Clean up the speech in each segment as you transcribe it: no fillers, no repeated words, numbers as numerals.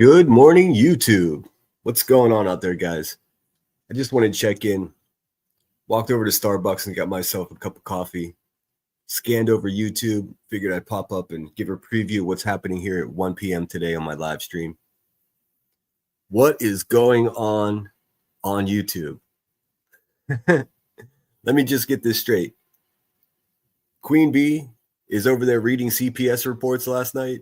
Good morning, YouTube. What's going on out there, guys? I just wanted to check in. Walked over to Starbucks and got myself a cup of coffee. Scanned over YouTube. Figured I'd pop up and give a preview of what's happening here at 1 p.m. today on my live stream. What is going on YouTube? Let me just get this straight. Queen Bee is over there reading CPS reports last night.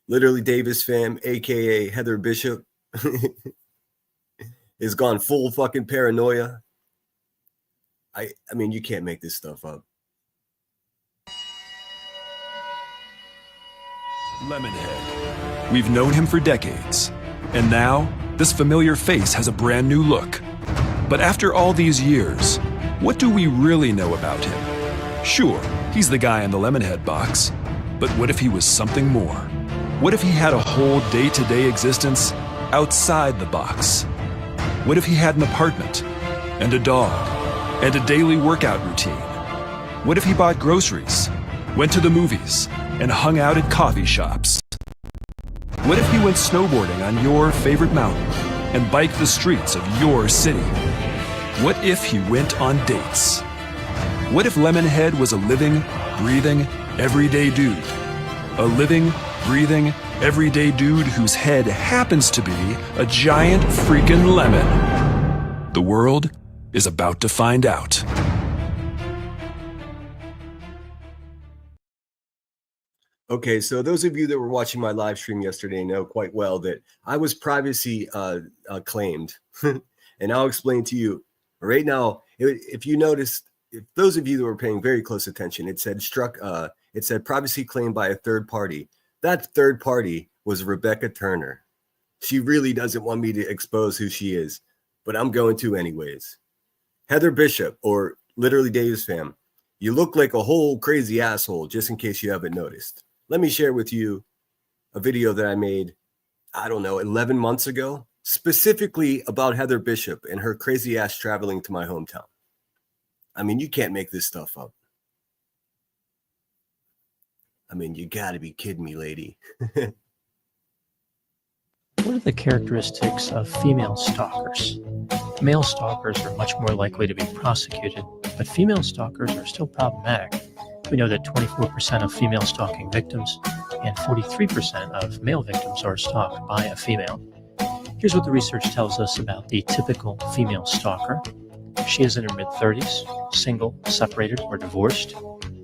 Literally Davis fam, aka Heather Bishop, is gone full fucking paranoia. I mean, you can't make this stuff up. Lemonhead. We've known him for decades, and now this familiar face has a brand new look. But after all these years, what do we really know about him? Sure, he's the guy in the Lemonhead box, but what if he was something more? What if he had a whole day-to-day existence outside the box? What if he had an apartment and a dog and a daily workout routine? What if he bought groceries, went to the movies, and hung out at coffee shops? What if he went snowboarding on your favorite mountain and biked the streets of your city? What if he went on dates? What if Lemonhead was a living, breathing, everyday dude? A living, breathing, everyday dude whose head happens to be a giant freaking lemon. The world is about to find out. Okay, so those of you that were watching my live stream yesterday know quite well that I was privacy claimed. And I'll explain to you right now. If you noticed, if those of you that were paying very close attention, it said privacy claimed by a third party. That third party was Rebecca Turner. She really doesn't want me to expose who she is, but I'm going to anyways. Heather Bishop, or literally Davis fam, you look like a whole crazy asshole, just in case you haven't noticed. Let me share with you a video that I made, 11 months ago, specifically about Heather Bishop and her crazy ass traveling to my hometown. I mean, you can't make this stuff up. I mean, you gotta be kidding me, lady. What are the characteristics of female stalkers? Male stalkers are much more likely to be prosecuted, but female stalkers are still problematic. We know that 24% of female stalking victims and 43% of male victims are stalked by a female. Here's what the research tells us about the typical female stalker. She is in her mid-30s, single, separated, or divorced,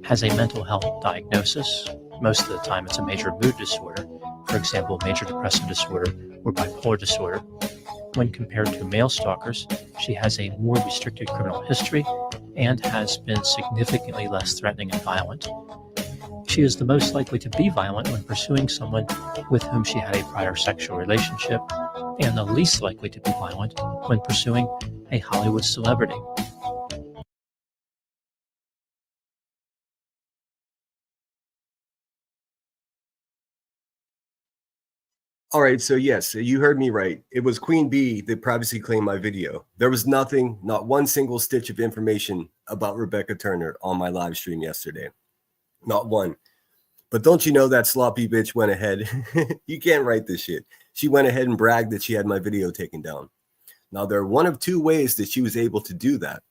has a mental health diagnosis. Most of the time it's a major mood disorder, for example, major depressive disorder or bipolar disorder. When compared to male stalkers, she has a more restricted criminal history and has been significantly less threatening and violent. She is the most likely to be violent when pursuing someone with whom she had a prior sexual relationship, and the least likely to be violent when pursuing a Hollywood celebrity. All right, so yes, you heard me right. It was Queen Bee that privacy claimed my video. There was nothing, not one single stitch of information about Rebecca Turner on my live stream yesterday. Not one. But don't you know that sloppy bitch went ahead? You can't write this shit. She went ahead and bragged that she had my video taken down. Now, there are one of two ways that she was able to do that.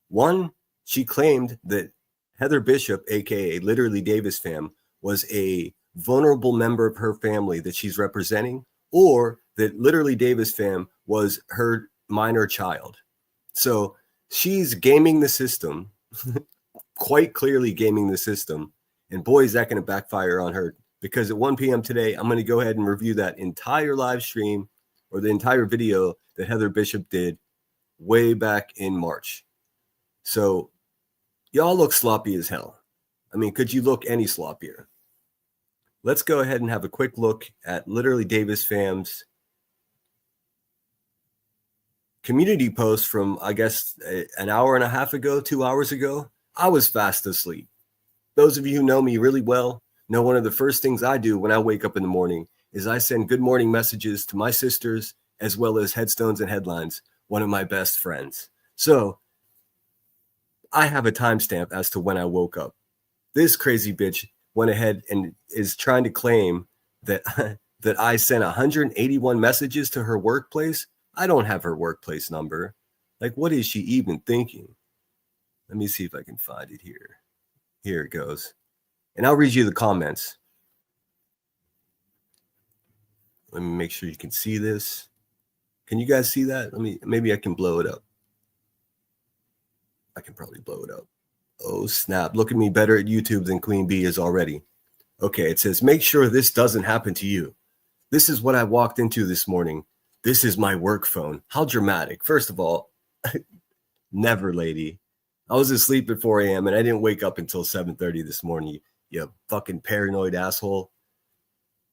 One, she claimed that Heather Bishop, aka literally Davis fam, was a vulnerable member of her family that she's representing, or that literally Davis fam was her minor child. So she's gaming the system, quite clearly gaming the system. And boy, is that going to backfire on her, because at 1 p.m. today, I'm going to go ahead and review that entire live stream or the entire video that Heather Bishop did way back in March. So y'all look sloppy as hell. I mean, could you look any sloppier? Let's go ahead and have a quick look at literally Davis fam's community post from, I guess, an hour and a half ago, 2 hours ago. I was fast asleep. Those of you who know me really well know one of the first things I do when I wake up in the morning is I send good morning messages to my sisters, as well as headstones and headlines, one of my best friends. So I have a timestamp as to when I woke up. This crazy bitch went ahead and is trying to claim that that I sent 181 messages to her workplace. I don't have her workplace number. Like, what is she even thinking? Let me see if I can find it here. Here it goes. And I'll read you the comments. Let me make sure you can see this. Can you guys see that? Maybe I can blow it up. I can probably blow it up. Oh, snap. Look at me better at YouTube than Queen Bee is already. Okay, it says, make sure this doesn't happen to you. This is what I walked into this morning. This is my work phone. How dramatic. First of all, never, lady. I was asleep at 4 a.m. and I didn't wake up until 7:30 this morning, you fucking paranoid asshole.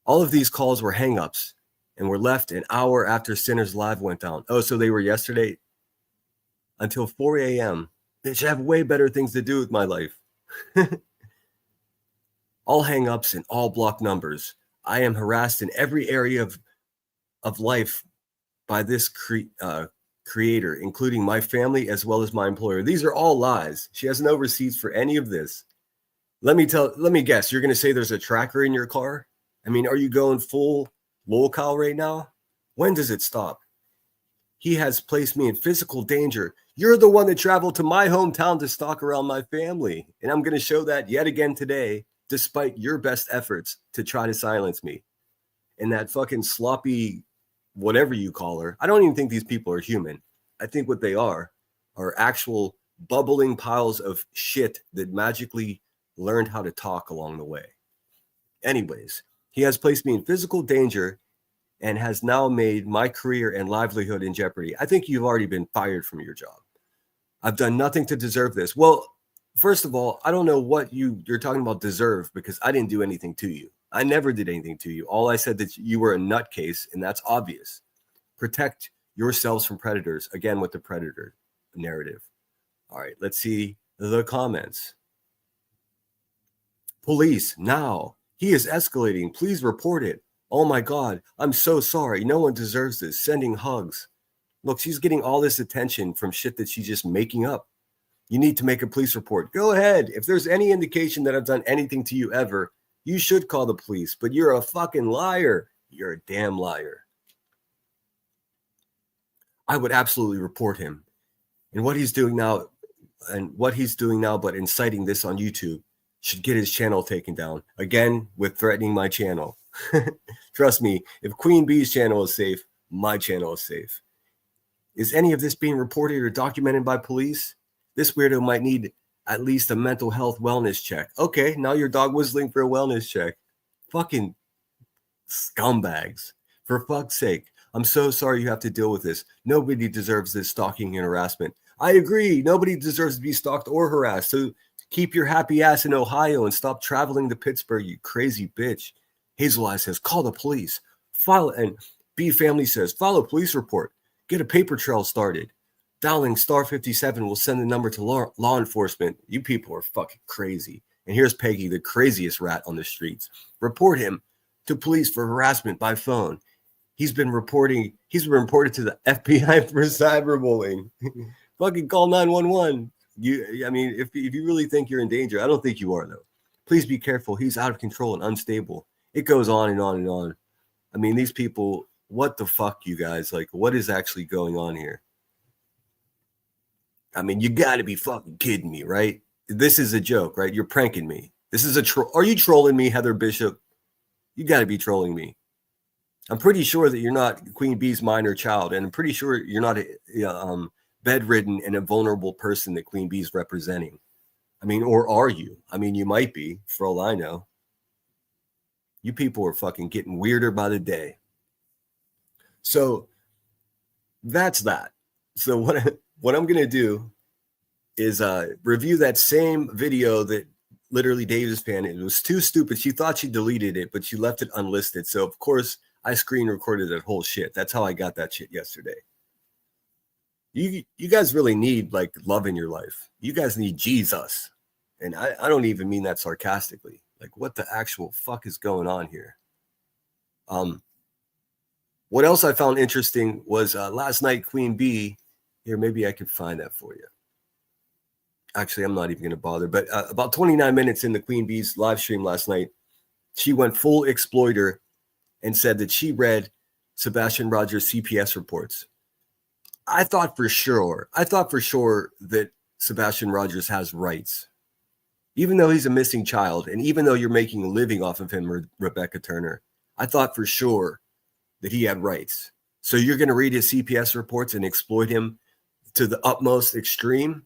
All of these calls were hangups and were left an hour after Sinners Live went down. Oh, so they were yesterday until 4 a.m. Bitch, I have way better things to do with my life. All hangups and all block numbers. I am harassed in every area of life by this creator, including my family as well as my employer. These are all lies. She has no receipts for any of this. Let me guess, you're going to say there's a tracker in your car? I mean, are you going full lolcow right now? When does it stop? He has placed me in physical danger. You're the one that traveled to my hometown to stalk around my family. And I'm going to show that yet again today, despite your best efforts to try to silence me. And that fucking sloppy, whatever you call her, I don't even think these people are human. I think what they are actual bubbling piles of shit that magically learned how to talk along the way. Anyways, he has placed me in physical danger and has now made my career and livelihood in jeopardy. I think you've already been fired from your job. I've done nothing to deserve this. Well, first of all, I don't know what you're talking about deserve, because I didn't do anything to you. I never did anything to you. All I said that you were a nutcase, and that's obvious. Protect yourselves from predators, again with the predator narrative. All right, let's see the comments. Police, now. He is escalating. Please report it. Oh my God, I'm so sorry. No one deserves this. Sending hugs. Look, she's getting all this attention from shit that she's just making up. You need to make a police report. Go ahead. If there's any indication that I've done anything to you ever, you should call the police, but you're a fucking liar. You're a damn liar. I would absolutely report him. And what he's doing now, but inciting this on YouTube, should get his channel taken down. Again, with threatening my channel. Trust me, if Queen Bee's channel is safe, my channel is safe. Is any of this being reported or documented by police? This weirdo might need at least a mental health wellness check. Okay, now you're dog whistling for a wellness check. Fucking scumbags. For fuck's sake, I'm so sorry you have to deal with this. Nobody deserves this stalking and harassment. I agree. Nobody deserves to be stalked or harassed. So keep your happy ass in Ohio and stop traveling to Pittsburgh, you crazy bitch. Hazel Eye says, call the police. File, and B Family says, file a police report. Get a paper trail started. Dialing star 57 will send the number to law enforcement. You people are fucking crazy. And here's Peggy, the craziest rat on the streets. Report him to police for harassment by phone. He's been reported to the FBI for cyberbullying. Fucking call 911. If you really think you're in danger, I don't think you are, though. Please be careful. He's out of control and unstable. It goes on and on and on. I mean, these people, what the fuck, you guys? Like, what is actually going on here? I mean, you got to be fucking kidding me, right? This is a joke, right? You're pranking me. This is a troll. Are you trolling me, Heather Bishop? You got to be trolling me. I'm pretty sure that you're not Queen Bee's minor child, and I'm pretty sure you're not a bedridden and a vulnerable person that Queen Bee's representing. I mean, or are you? I mean, you might be, for all I know. You people are fucking getting weirder by the day. So that's that. So what I'm going to do is review that same video that literally Davis fan. It was too stupid. She thought she deleted it, but she left it unlisted. So, of course, I screen recorded that whole shit. That's how I got that shit yesterday. You guys really need, like, love in your life. You guys need Jesus. And I don't even mean that sarcastically. Like, what the actual fuck is going on here? What else I found interesting was last night, Queen Bee, here, maybe I can find that for you. Actually, I'm not even going to bother. But about 29 minutes in the Queen Bee's live stream last night, she went full exploiter and said that she read Sebastian Rogers' CPS reports. I thought for sure that Sebastian Rogers has rights. Even though he's a missing child, and even though you're making a living off of him, Rebecca Turner, I thought for sure that he had rights. So you're going to read his CPS reports and exploit him to the utmost extreme?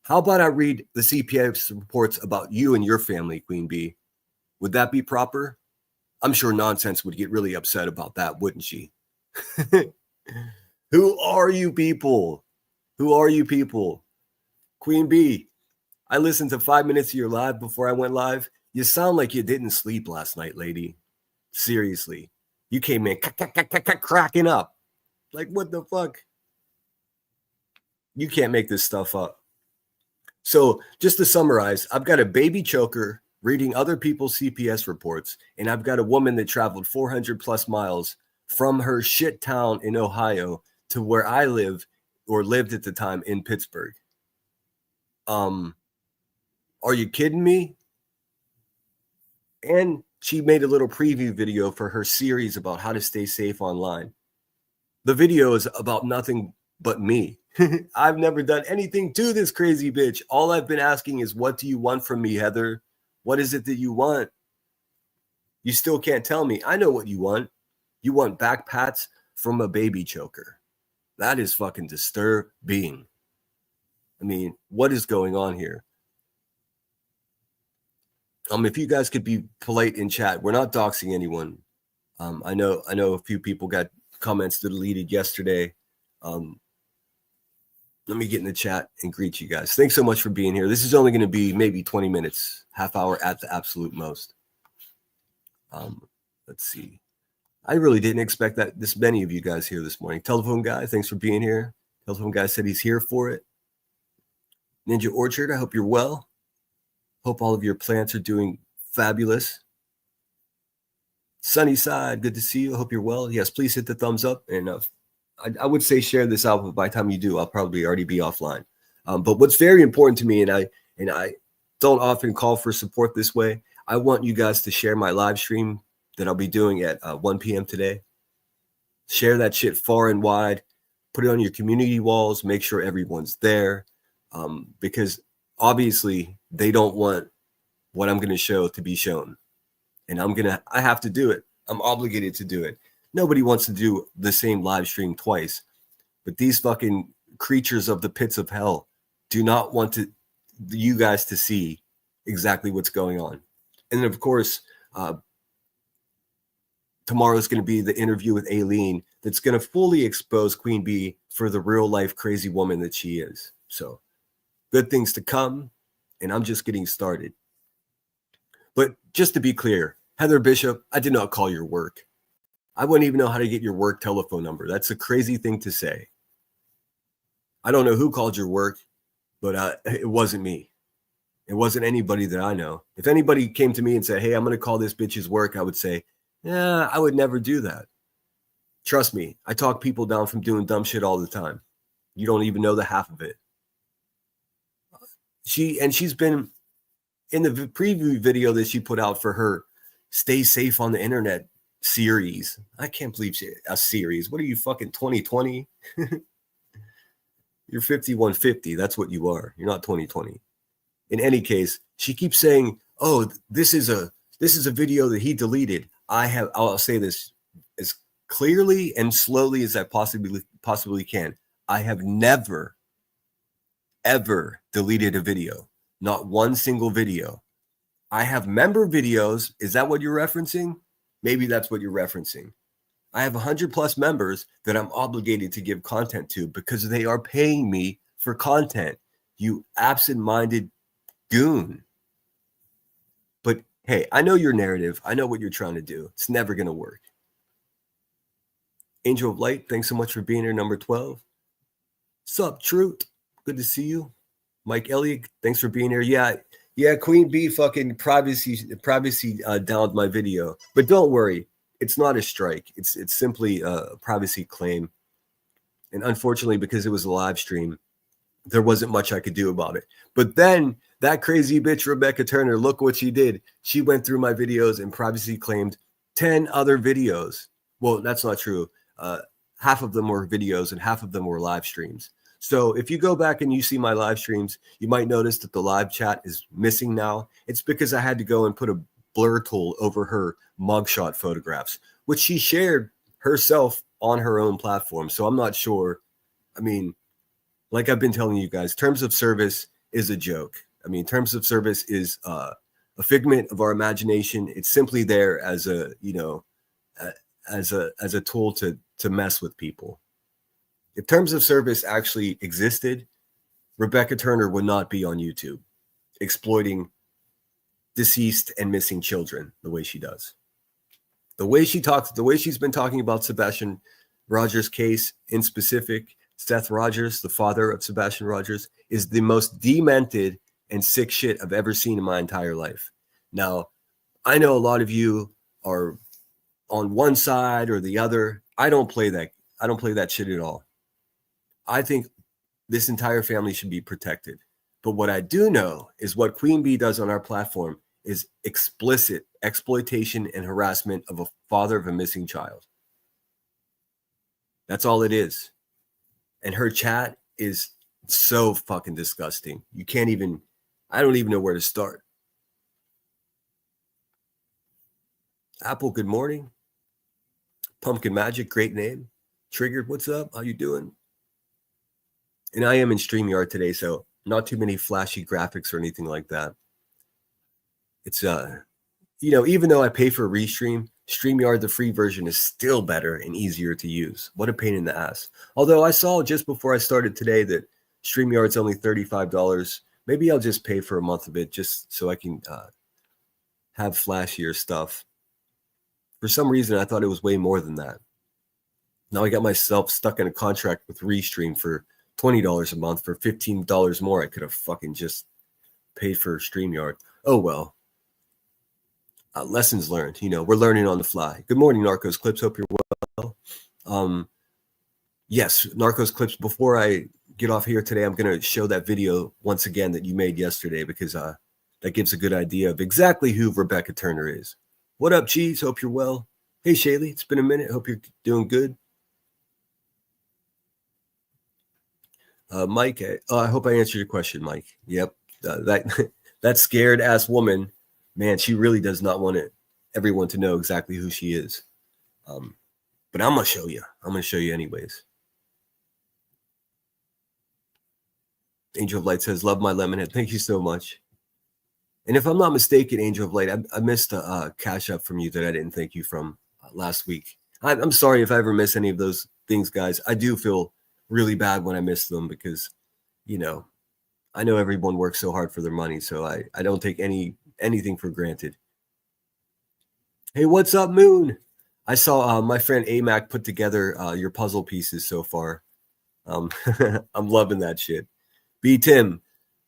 How about I read the CPS reports about you and your family, Queen Bee? Would that be proper? I'm sure Nonsense would get really upset about that, wouldn't she? Who are you people? Who are you people? Queen Bee, I listened to 5 minutes of your live before I went live. You sound like you didn't sleep last night, lady. Seriously. You came in cracking up. Like, what the fuck? You can't make this stuff up. So just to summarize, I've got a baby choker reading other people's CPS reports, and I've got a woman that traveled 400 plus miles from her shit town in Ohio to where I live or lived at the time in Pittsburgh. Are you kidding me? And she made a little preview video for her series about how to stay safe online. The video is about nothing but me. I've never done anything to this crazy bitch. All I've been asking is, what do you want from me, Heather? What is it that you want? You still can't tell me. I know what you want. You want back pats from a baby choker. That is fucking disturbing. I mean, what is going on here? If you guys could be polite in chat, we're not doxing anyone. I know a few people got comments deleted yesterday. Let me get in the chat and greet you guys. Thanks so much for being here. This is only going to be maybe 20 minutes, half hour at the absolute most. Let's see. I really didn't expect that this many of you guys here this morning. Telephone guy, thanks for being here. Telephone guy said he's here for it. Ninja Orchard, I hope you're well. Hope all of your plants are doing fabulous. Sunnyside, good to see you. I hope you're well. Yes, please hit the thumbs up. And I would say share this out, but by the time you do, I'll probably already be offline. But what's very important to me, and I don't often call for support this way, I want you guys to share my live stream that I'll be doing at 1 p.m. today. Share that shit far and wide. Put it on your community walls. Make sure everyone's there. Because obviously they don't want what I'm going to show to be shown. And I have to do it. I'm obligated to do it. Nobody wants to do the same live stream twice. But these fucking creatures of the pits of hell do not want you guys to see exactly what's going on. And then, of course, tomorrow is going to be the interview with Aileen that's going to fully expose Queen Bee for the real life crazy woman that she is. So good things to come, and I'm just getting started. But just to be clear, Heather Bishop, I did not call your work. I wouldn't even know how to get your work telephone number. That's a crazy thing to say. I don't know who called your work, but it wasn't me. It wasn't anybody that I know. If anybody came to me and said, hey, I'm going to call this bitch's work, I would say, yeah, I would never do that. Trust me, I talk people down from doing dumb shit all the time. You don't even know the half of it. She's been in the preview video that she put out for her Stay Safe on the Internet series. I can't believe a series. What are you, fucking 2020? You're 5150. That's what you are. You're not 2020. In any case, she keeps saying, oh, this is a video that he deleted. I'll say this as clearly and slowly as I possibly can. I have never, ever deleted a video. Not one single video. I have member videos. Is that what you're referencing? Maybe that's what you're referencing. I have 100 plus members that I'm obligated to give content to because they are paying me for content. You absent-minded goon. But hey, I know your narrative. I know what you're trying to do. It's never going to work. Angel of Light, thanks so much for being here, number 12. Sup, Truth? Good to see you. Mike Elliott, thanks for being here. Yeah, Queen Bee fucking privacy downed my video. But don't worry, it's not a strike. It's simply a privacy claim. And unfortunately, because it was a live stream, there wasn't much I could do about it. But then that crazy bitch, Rebecca Turner, look what she did. She went through my videos and privacy claimed 10 other videos. Well, that's not true. Half of them were videos and half of them were live streams. So if you go back and you see my live streams, you might notice that the live chat is missing now. It's because I had to go and put a blur tool over her mugshot photographs, which she shared herself on her own platform. So I'm not sure. I mean, like I've been telling you guys, terms of service is a joke. I mean, terms of service is a figment of our imagination. It's simply there as a, as a tool to mess with people. If terms of service actually existed, Rebecca Turner would not be on YouTube exploiting deceased and missing children the way she does. The way she talks, the way she's been talking about Sebastian Rogers' case in specific, Seth Rogers, the father of Sebastian Rogers, is the most demented and sick shit I've ever seen in my entire life. Now, I know a lot of you are on one side or the other. I don't play that. I don't play that shit at all. I think this entire family should be protected. But what I do know is what Queen Bee does on our platform is explicit exploitation and harassment of a father of a missing child. That's all it is. And her chat is so fucking disgusting. You can't even, I don't even know where to start. Apple, good morning. Pumpkin Magic, great name. Triggered, what's up? How you doing? And I am in StreamYard today, so not too many flashy graphics or anything like that. It's, even though I pay for a restream, StreamYard, the free version, is still better and easier to use. What a pain in the ass. Although I saw just before I started today that StreamYard's only $35. Maybe I'll just pay for a month of it just so I can have flashier stuff. For some reason, I thought it was way more than that. Now I got myself stuck in a contract with Restream for $20 a month. For $15 more, I could have fucking just paid for StreamYard. Oh, well. Lessons learned. We're learning on the fly. Good morning, Narcos Clips. Hope you're well. Yes, Narcos Clips. Before I get off here today, I'm going to show that video once again that you made yesterday because that gives a good idea of exactly who Rebecca Turner is. What up, Cheese? Hope you're well. Hey, Shaylee. It's been a minute. Hope you're doing good. Mike, I hope I answered your question, Mike. Yep. That scared ass woman, man, she really does not want everyone to know exactly who she is. But I'm going to show you. I'm going to show you anyways. Angel of Light says, love my lemonhead. Thank you so much. And if I'm not mistaken, Angel of Light, I missed a cash up from you that I didn't thank you from last week. I'm sorry if I ever miss any of those things, guys. I do feel really bad when I miss them because, I know everyone works so hard for their money, so I don't take anything for granted. Hey, what's up, Moon? I saw my friend AMAC put together your puzzle pieces so far. I'm loving that shit. B. Tim,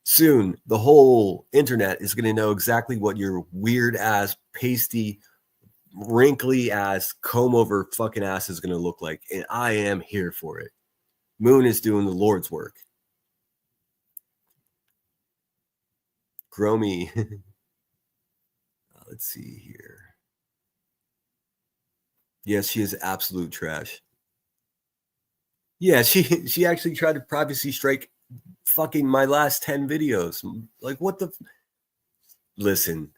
soon the whole internet is going to know exactly what your weird ass, pasty, wrinkly ass, comb over fucking ass is going to look like. And I am here for it. Moon is doing the Lord's work. Gromy. Let's see here. Yes, she is absolute trash. Yeah, she actually tried to privacy strike fucking my last 10 videos. Like, what the? Listen,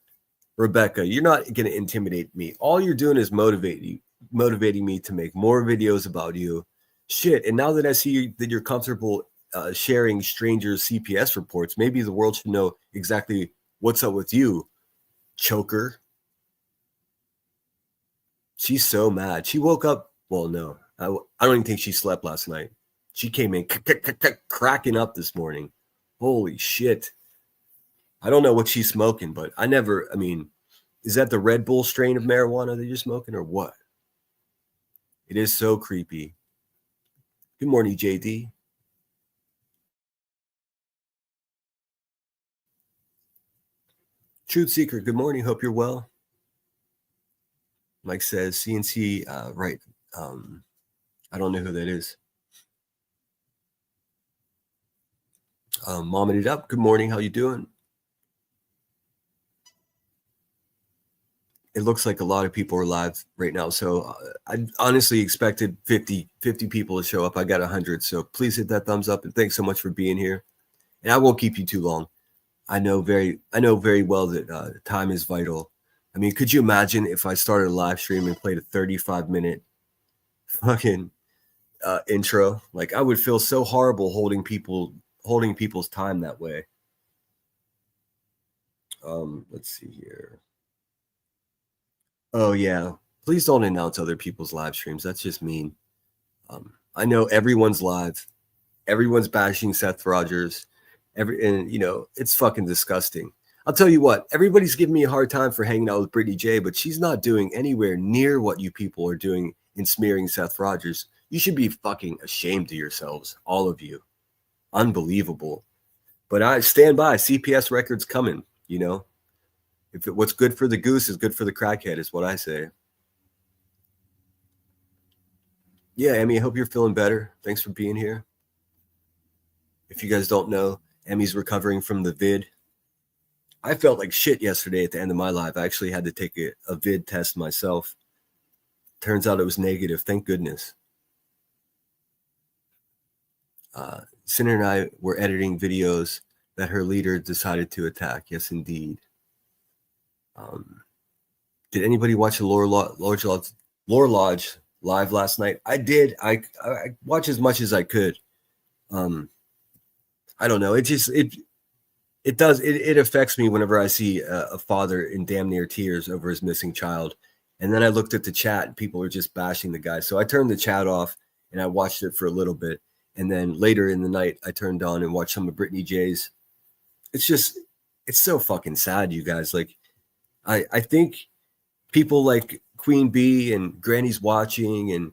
Rebecca, you're not going to intimidate me. All you're doing is motivating me to make more videos about you. Shit. And now that I see that you're comfortable sharing strangers' CPS reports, maybe the world should know exactly what's up with you, choker. She's so mad. She woke up. Well, no, I don't even think she slept last night. She came in cracking up this morning. Holy shit. I don't know what she's smoking, but is that the Red Bull strain of marijuana that you're smoking or what? It is so creepy. Good morning, JD. Truth Seeker, good morning. Hope you're well. Mike says CNC, right. I don't know who that is. Momming it up. Good morning. How you doing? it looks like a lot of people are live right now. So I honestly expected 50 people to show up. I got 100. So please hit that thumbs up, and thanks so much for being here. And I won't keep you too long. I know very well that time is vital. I mean, could you imagine if I started a live stream and played a 35-minute fucking intro? Like, I would feel so horrible holding people's time that way. Let's see here. Oh yeah, please don't announce other people's live streams. That's just mean. I know everyone's live. Everyone's bashing Seth Rogers. And you know, it's fucking disgusting. I'll tell you what, everybody's giving me a hard time for hanging out with Brittany J, but she's not doing anywhere near what you people are doing in smearing Seth Rogers. You should be fucking ashamed of yourselves, all of you. Unbelievable. But I stand by. CPS records coming, you know. What's good for the goose is good for the crackhead, is what I say. Yeah, Emmy, I hope you're feeling better. Thanks for being here. If you guys don't know, Emmy's recovering from the vid. I felt like shit yesterday at the end of my live. I actually had to take a vid test myself. Turns out it was negative. Thank goodness. Sinner and I were editing videos that her leader decided to attack. Yes, indeed. Did anybody watch the Lore Lodge live last night? I did. I watched as much as I could. I don't know. It affects me whenever I see a father in damn near tears over his missing child. And then I looked at the chat and people were just bashing the guy. So I turned the chat off and I watched it for a little bit. And then later in the night, I turned on and watched some of Brittany J's. It's so fucking sad, you guys. Like, I think people like Queen Bee and Granny's Watching and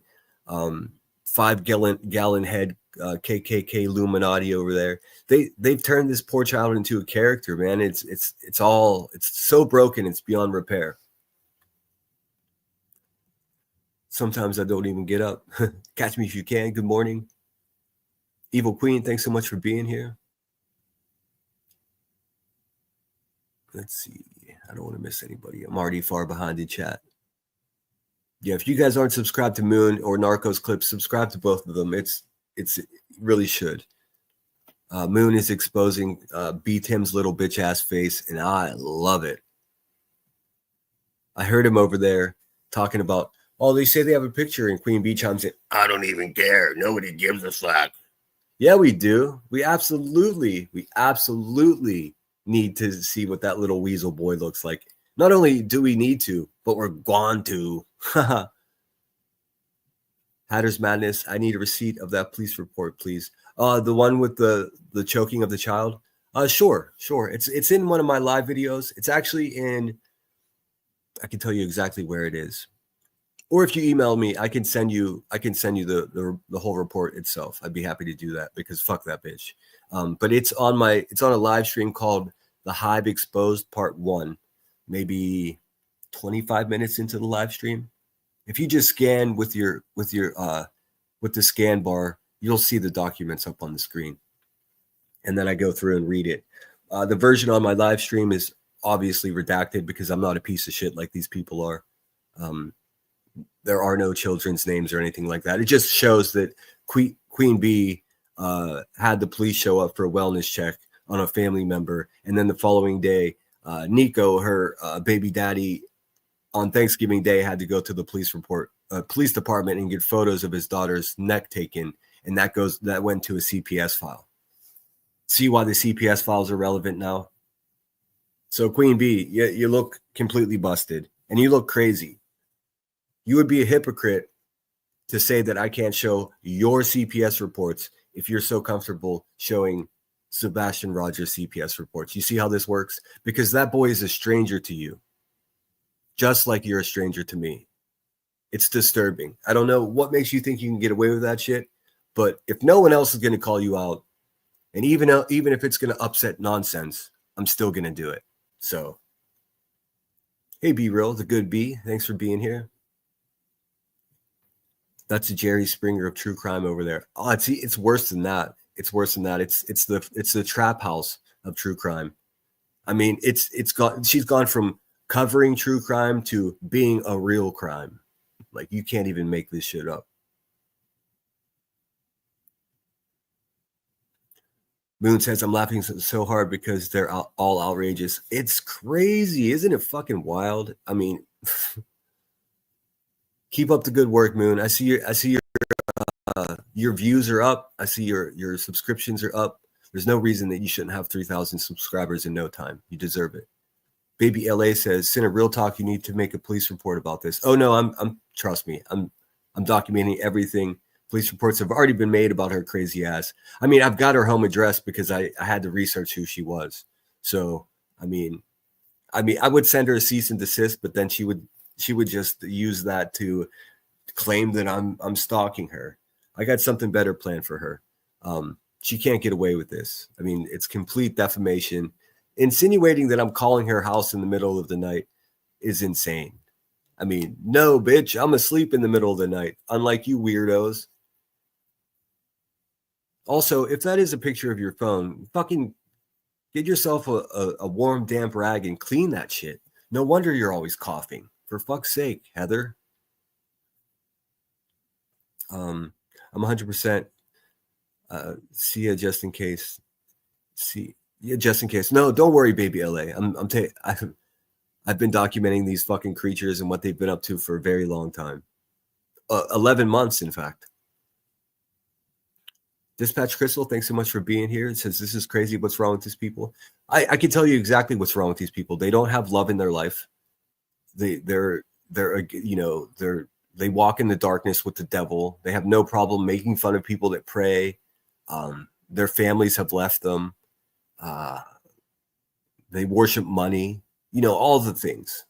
5 gallon head KKK Illuminati over there, they've turned this poor child into a character, man. It's so broken, it's beyond repair. Sometimes I don't even get up. Catch me if you can. Good morning. Evil Queen, thanks so much for being here. Let's see. I don't want to miss anybody. I'm already far behind in chat. Yeah, if you guys aren't subscribed to Moon or Narcos Clips, subscribe to both of them. It really should. Moon is exposing B. Tim's little bitch ass face, and I love it. I heard him over there talking about, oh, they say they have a picture, and Queen Bee chimes in, I don't even care. Nobody gives a fuck. Yeah, we do. We absolutely need to see what that little weasel boy looks like. Not only do we need to, but we're going to. Hatter's Madness, I need a receipt of that police report, please. The one with the choking of the child? Sure. It's in one of my live videos. It's actually in, I can tell you exactly where it is. Or if you email me, I can send you the whole report itself. I'd be happy to do that because fuck that bitch. But it's on a live stream called The Hive Exposed Part 1, maybe 25 minutes into the live stream. If you just scan with the scan bar, you'll see the documents up on the screen. And then I go through and read it. The version on my live stream is obviously redacted because I'm not a piece of shit like these people are. There are no children's names or anything like that. It just shows that Queen Bee had the police show up for a wellness check on a family member. And then the following day, Nico, her baby daddy, on Thanksgiving Day, had to go to the police department and get photos of his daughter's neck taken. And that went to a CPS file. See why the CPS files are relevant now? So Queen Bee, you look completely busted and you look crazy. You would be a hypocrite to say that I can't show your CPS reports if you're so comfortable showing Sebastian Rogers' CPS reports. You see how this works? Because that boy is a stranger to you, just like you're a stranger to me. It's disturbing. I don't know what makes you think you can get away with that shit, but if no one else is going to call you out, and even if it's going to upset nonsense, I'm still going to do it. So, hey, B-Real, the good B, thanks for being here. That's a Jerry Springer of true crime over there. Oh, it's worse than that. It's worse than that. It's the trap house of true crime. I mean, she's gone from covering true crime to being a real crime. Like, you can't even make this shit up. Moon says, I'm laughing so hard because they're all outrageous. It's crazy. Isn't it fucking wild? I mean, keep up the good work, Moon. I see your views are up. I see your subscriptions are up. There's no reason that you shouldn't have 3,000 subscribers in no time. You deserve it. Baby LA says, Sinner, real talk, you need to make a police report about this. Oh no, I'm trust me. I'm documenting everything. Police reports have already been made about her crazy ass. I mean, I've got her home address because I had to research who she was. So, I mean, I would send her a cease and desist, but then she would just use that to claim that I'm stalking her. I got something better planned for her. She can't get away with this. I mean, it's complete defamation. Insinuating that I'm calling her house in the middle of the night is insane. I mean, no, bitch, I'm asleep in the middle of the night, unlike you weirdos. Also, if that is a picture of your phone, fucking get yourself a warm, damp rag and clean that shit. No wonder you're always coughing. For fuck's sake, Heather. I'm 100%. See ya just in case. Just in case. No, don't worry, baby LA. I've been documenting these fucking creatures and what they've been up to for a very long time. 11 months, in fact. Dispatch Crystal, thanks so much for being here. It says, this is crazy. What's wrong with these people? I can tell you exactly what's wrong with these people. They don't have love in their life. They walk in the darkness with the devil. They have no problem making fun of people that pray. Their families have left them. They worship money. All the things.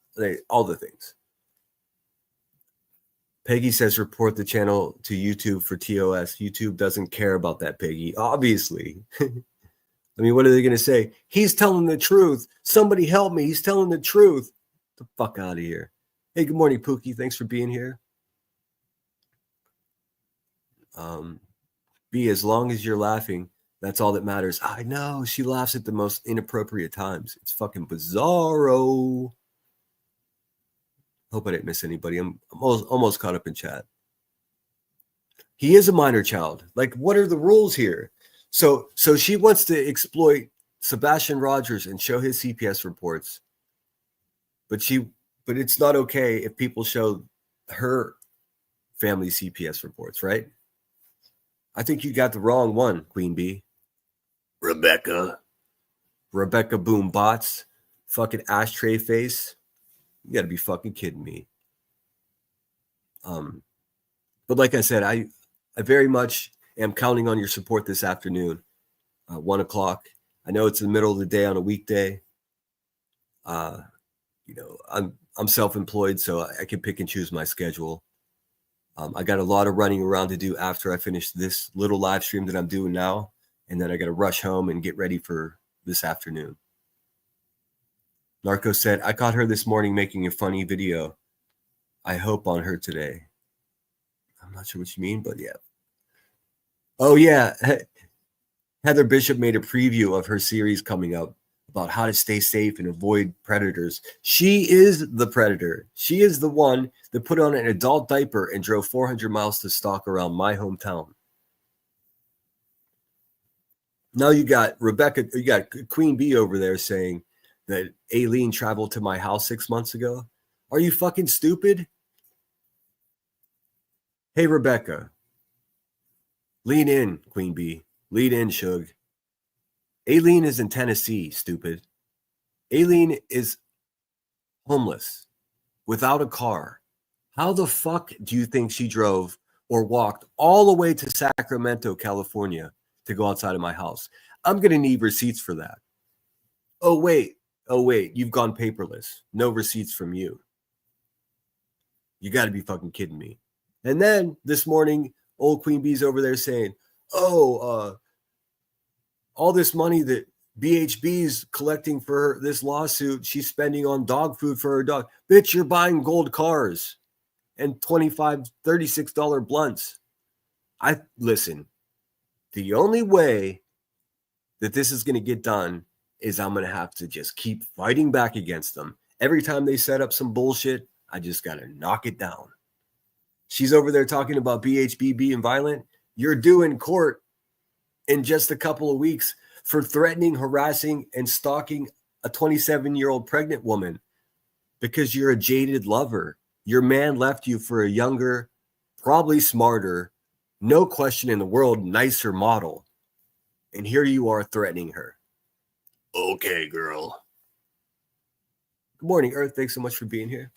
All the things. Peggy says, report the channel to YouTube for TOS. YouTube doesn't care about that, Peggy. Obviously. I mean, what are they going to say? He's telling the truth. Somebody help me. He's telling the truth. Get the fuck out of here. Hey, good morning, Pookie. Thanks for being here. B, as long as you're laughing, that's all that matters. I know. She laughs at the most inappropriate times. It's fucking bizarro. Hope I didn't miss anybody. I'm almost caught up in chat. He is a minor child. Like, what are the rules here? So she wants to exploit Sebastian Rogers and show his CPS reports, but it's not okay if people show her family CPS reports, right? I think you got the wrong one, Queen Bee. Rebecca Boom Bots, fucking ashtray face. You got to be fucking kidding me. But like I said, I very much am counting on your support this afternoon, 1 o'clock. I know it's the middle of the day on a weekday. I'm self-employed, so I can pick and choose my schedule. I got a lot of running around to do after I finish this little live stream that I'm doing now, and then I got to rush home and get ready for this afternoon. Narco said, I caught her this morning making a funny video. I hope on her today. I'm not sure what you mean, but yeah. Oh, yeah. Heather Bishop made a preview of her series coming up about how to stay safe and avoid predators. She is the predator. She is the one that put on an adult diaper and drove 400 miles to stalk around my hometown. Now you got Queen Bee over there saying that Aileen traveled to my house 6 months ago. Are you fucking stupid? Hey, Rebecca. Lean in, Queen Bee. Lean in, Shug. Aileen is in Tennessee, stupid. Aileen is homeless, without a car. How the fuck do you think she drove or walked all the way to Sacramento, California to go outside of my house? I'm going to need receipts for that. Oh, wait. You've gone paperless. No receipts from you. You got to be fucking kidding me. And then this morning, old Queen Bee's over there saying, all this money that BHB's collecting for this lawsuit, she's spending on dog food for her dog. Bitch, you're buying gold cars and $25, $36 blunts. Listen, the only way that this is going to get done is I'm going to have to just keep fighting back against them Every time they set up some bullshit, I just got to knock it down. She's over there talking about BHB being violent. You're due in court in just a couple of weeks for threatening, harassing, and stalking a 27-year-old pregnant woman because you're a jaded lover. Your man left you for a younger, probably smarter, no question in the world, nicer model. And here you are threatening her. Okay, girl. Good morning, Earth. Thanks so much for being here.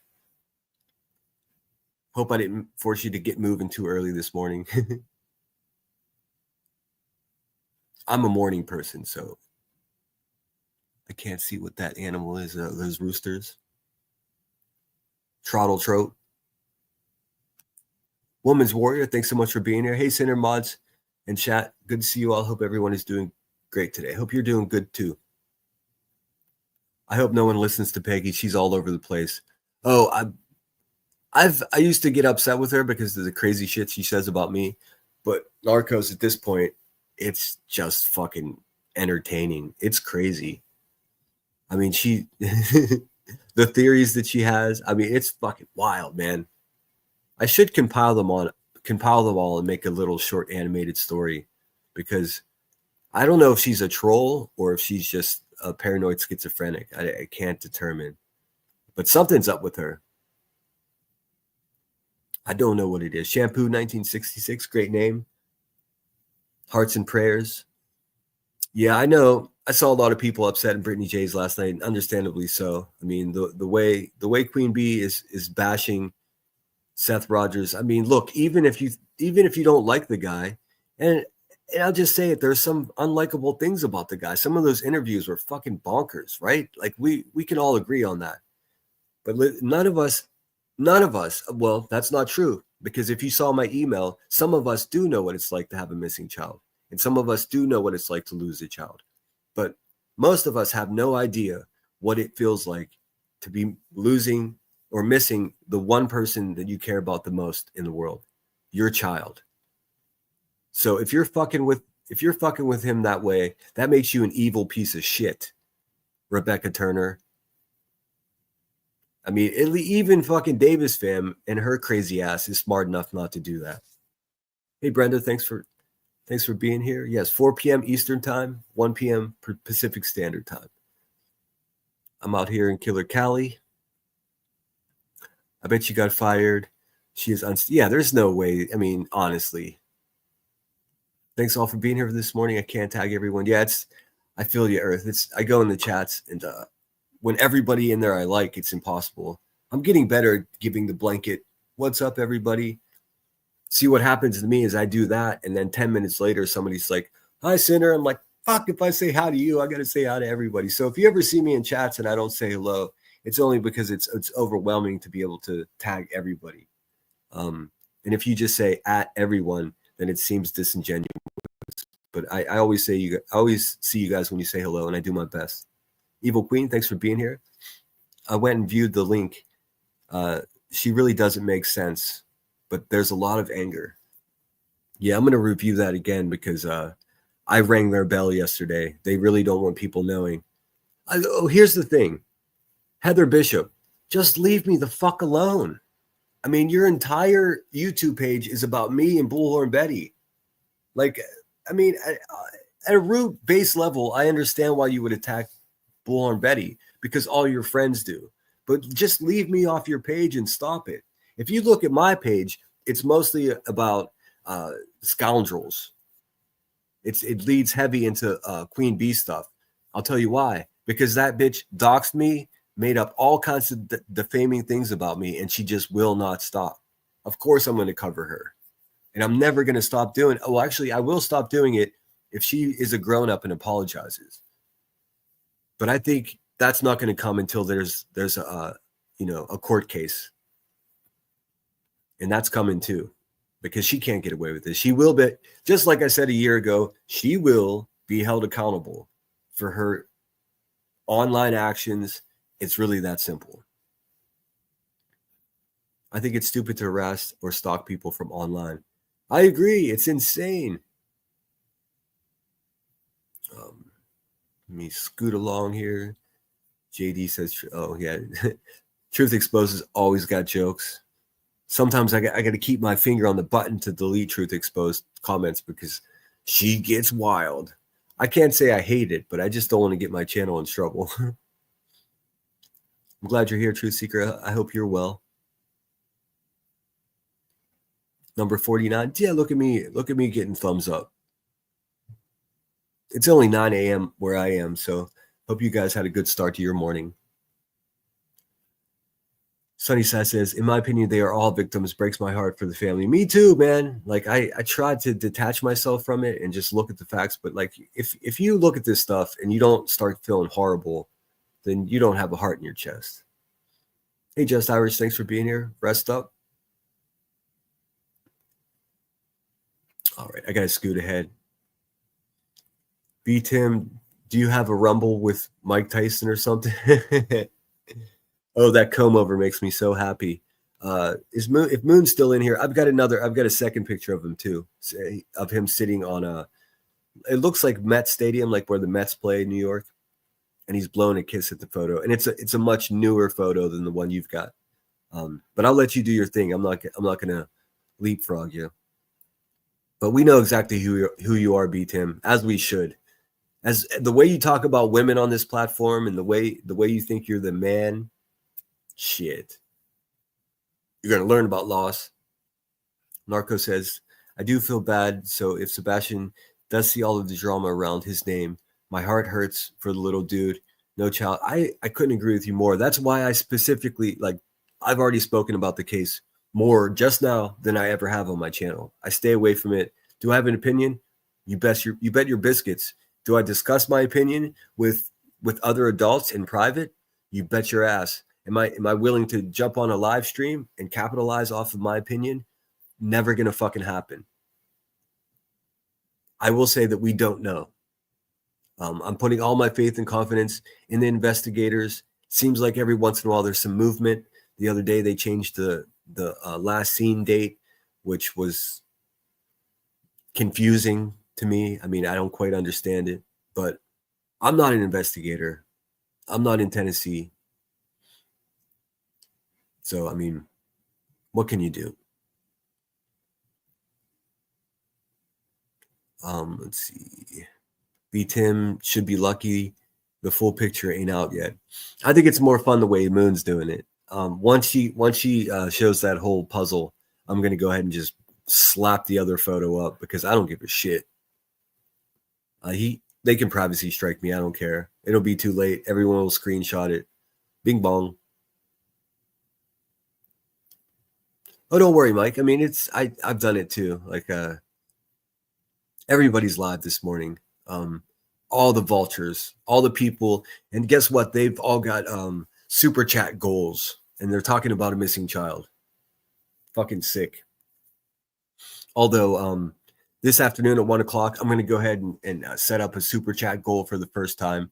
Hope I didn't force you to get moving too early this morning. I'm a morning person, so I can't see what that animal is. Those roosters. Trottle trote. Woman's Warrior, thanks so much for being here. Hey, Center Mods and chat. Good to see you all. Hope everyone is doing great today. Hope you're doing good too. I hope no one listens to Peggy. She's all over the place. Oh, I used to get upset with her because of the crazy shit she says about me. But Narcos at this point, it's just fucking entertaining. It's crazy. I mean, the theories that she has, I mean, it's fucking wild, man. I should compile them all and make a little short animated story, because I don't know if she's a troll or if she's just a paranoid schizophrenic. I can't determine, but something's up with her. I don't know what it is. Shampoo 1966, great name. Hearts and prayers. Yeah, I know. I saw a lot of people upset in Brittany J's last night, and understandably so. I mean, the way Queen Bee is bashing Seth Rogers. I mean, look, even if you don't like the guy, and I'll just say it, there's some unlikable things about the guy. Some of those interviews were fucking bonkers, right? Like we can all agree on that. But none of us, well, that's not true, because if you saw my email, some of us do know what it's like to have a missing child, and some of us do know what it's like to lose a child. But most of us have no idea what it feels like to be losing or missing the one person that you care about the most in the world, your child. So if you're fucking with him that way, that makes you an evil piece of shit, Rebecca Turner. I mean, even fucking Davis fam and her crazy ass is smart enough not to do that. Hey, Brenda, thanks for being here. Yes, 4 p.m. Eastern time, 1 p.m. Pacific Standard Time. I'm out here in Killer Cali. I bet she got fired. She is yeah, there's no way. I mean, honestly. Thanks all for being here this morning. I can't tag everyone. Yeah, I feel you, Earth. I go in the chats, and when everybody in there I like, it's impossible. I'm getting better at giving the blanket, what's up, everybody? See, what happens to me is I do that, and then 10 minutes later, somebody's like, hi, Sinner. I'm like, fuck, if I say hi to you, I got to say hi to everybody. So if you ever see me in chats and I don't say hello, it's only because it's overwhelming to be able to tag everybody. And if you just say at everyone, then it seems disingenuous. But I always see you guys when you say hello, and I do my best. Evil Queen, thanks for being here. I went and viewed the link. She really doesn't make sense, but there's a lot of anger. Yeah, I'm going to review that again because I rang their bell yesterday. They really don't want people knowing. Here's the thing. Heather Bishop, just leave me the fuck alone. I mean, your entire YouTube page is about me and Bullhorn Betty. Like, I mean, at a root base level, I understand why you would attack Bullhorn Betty, because all your friends do. But just leave me off your page and stop it. If you look at my page, it's mostly about scoundrels. It leads heavy into Queen Bee stuff. I'll tell you why. Because that bitch doxed me, made up all kinds of defaming things about me, and she just will not stop. Of course I'm going to cover her. And I'm never going to stop doing it. Oh, actually, I will stop doing it if she is a grown-up and apologizes. But I think that's not going to come until there's a court case. And that's coming too, because she can't get away with this. She will be, just like I said a year ago, she will be held accountable for her online actions. It's really that simple. I think it's stupid to harass or stalk people from online. I agree. It's insane. Let me scoot along here. JD says, oh, yeah. Truth Exposes always got jokes. Sometimes I got to keep my finger on the button to delete Truth Exposed comments because she gets wild. I can't say I hate it, but I just don't want to get my channel in trouble. I'm glad you're here, Truth Seeker. I hope you're well. Number 49. Yeah, look at me. Look at me getting thumbs up. It's only 9 a.m. where I am, so hope you guys had a good start to your morning. Sunnyside says, in my opinion, they are all victims. Breaks my heart for the family. Me too, man. Like I tried to detach myself from it and just look at the facts. But like if you look at this stuff and you don't start feeling horrible, then you don't have a heart in your chest. Hey, Just Irish, thanks for being here. Rest up. All right, I gotta scoot ahead. B Tim, do you have a rumble with Mike Tyson or something? Oh, that comb over makes me so happy. If Moon's still in here, I've got a second picture of him too, of him sitting on it looks like Mets Stadium, like where the Mets play in New York, and he's blowing a kiss at the photo. And it's a much newer photo than the one you've got. But I'll let you do your thing. I'm not gonna leapfrog you. But we know exactly who you are, B Tim, as we should. As the way you talk about women on this platform and the way you think you're the man. Shit. You're going to learn about loss. Narco says, I do feel bad. So if Sebastian does see all of the drama around his name, my heart hurts for the little dude. No child. I couldn't agree with you more. That's why I specifically, like, I've already spoken about the case more just now than I ever have on my channel. I stay away from it. Do I have an opinion? You bet your biscuits. Do I discuss my opinion with other adults in private? You bet your ass. Am I willing to jump on a live stream and capitalize off of my opinion? Never gonna fucking happen. I will say that we don't know. I'm putting all my faith and confidence in the investigators. Seems like every once in a while there's some movement. The other day they changed the last seen date, which was confusing to me. I mean, I don't quite understand it, but I'm not an investigator. I'm not in Tennessee. So, I mean, what can you do? Let's see. B Tim should be lucky the full picture ain't out yet. I think it's more fun the way Moon's doing it. Once she shows that whole puzzle, I'm gonna go ahead and just slap the other photo up because I don't give a shit. They can privacy strike me. I don't care. It'll be too late. Everyone will screenshot it. Bing bong. Oh, don't worry, Mike. I mean, I've done it too. Like everybody's live this morning. All the vultures, all the people, and guess what? They've all got super chat goals, and they're talking about a missing child. Fucking sick. Although this afternoon at 1 o'clock, I'm going to go ahead and set up a super chat goal for the first time,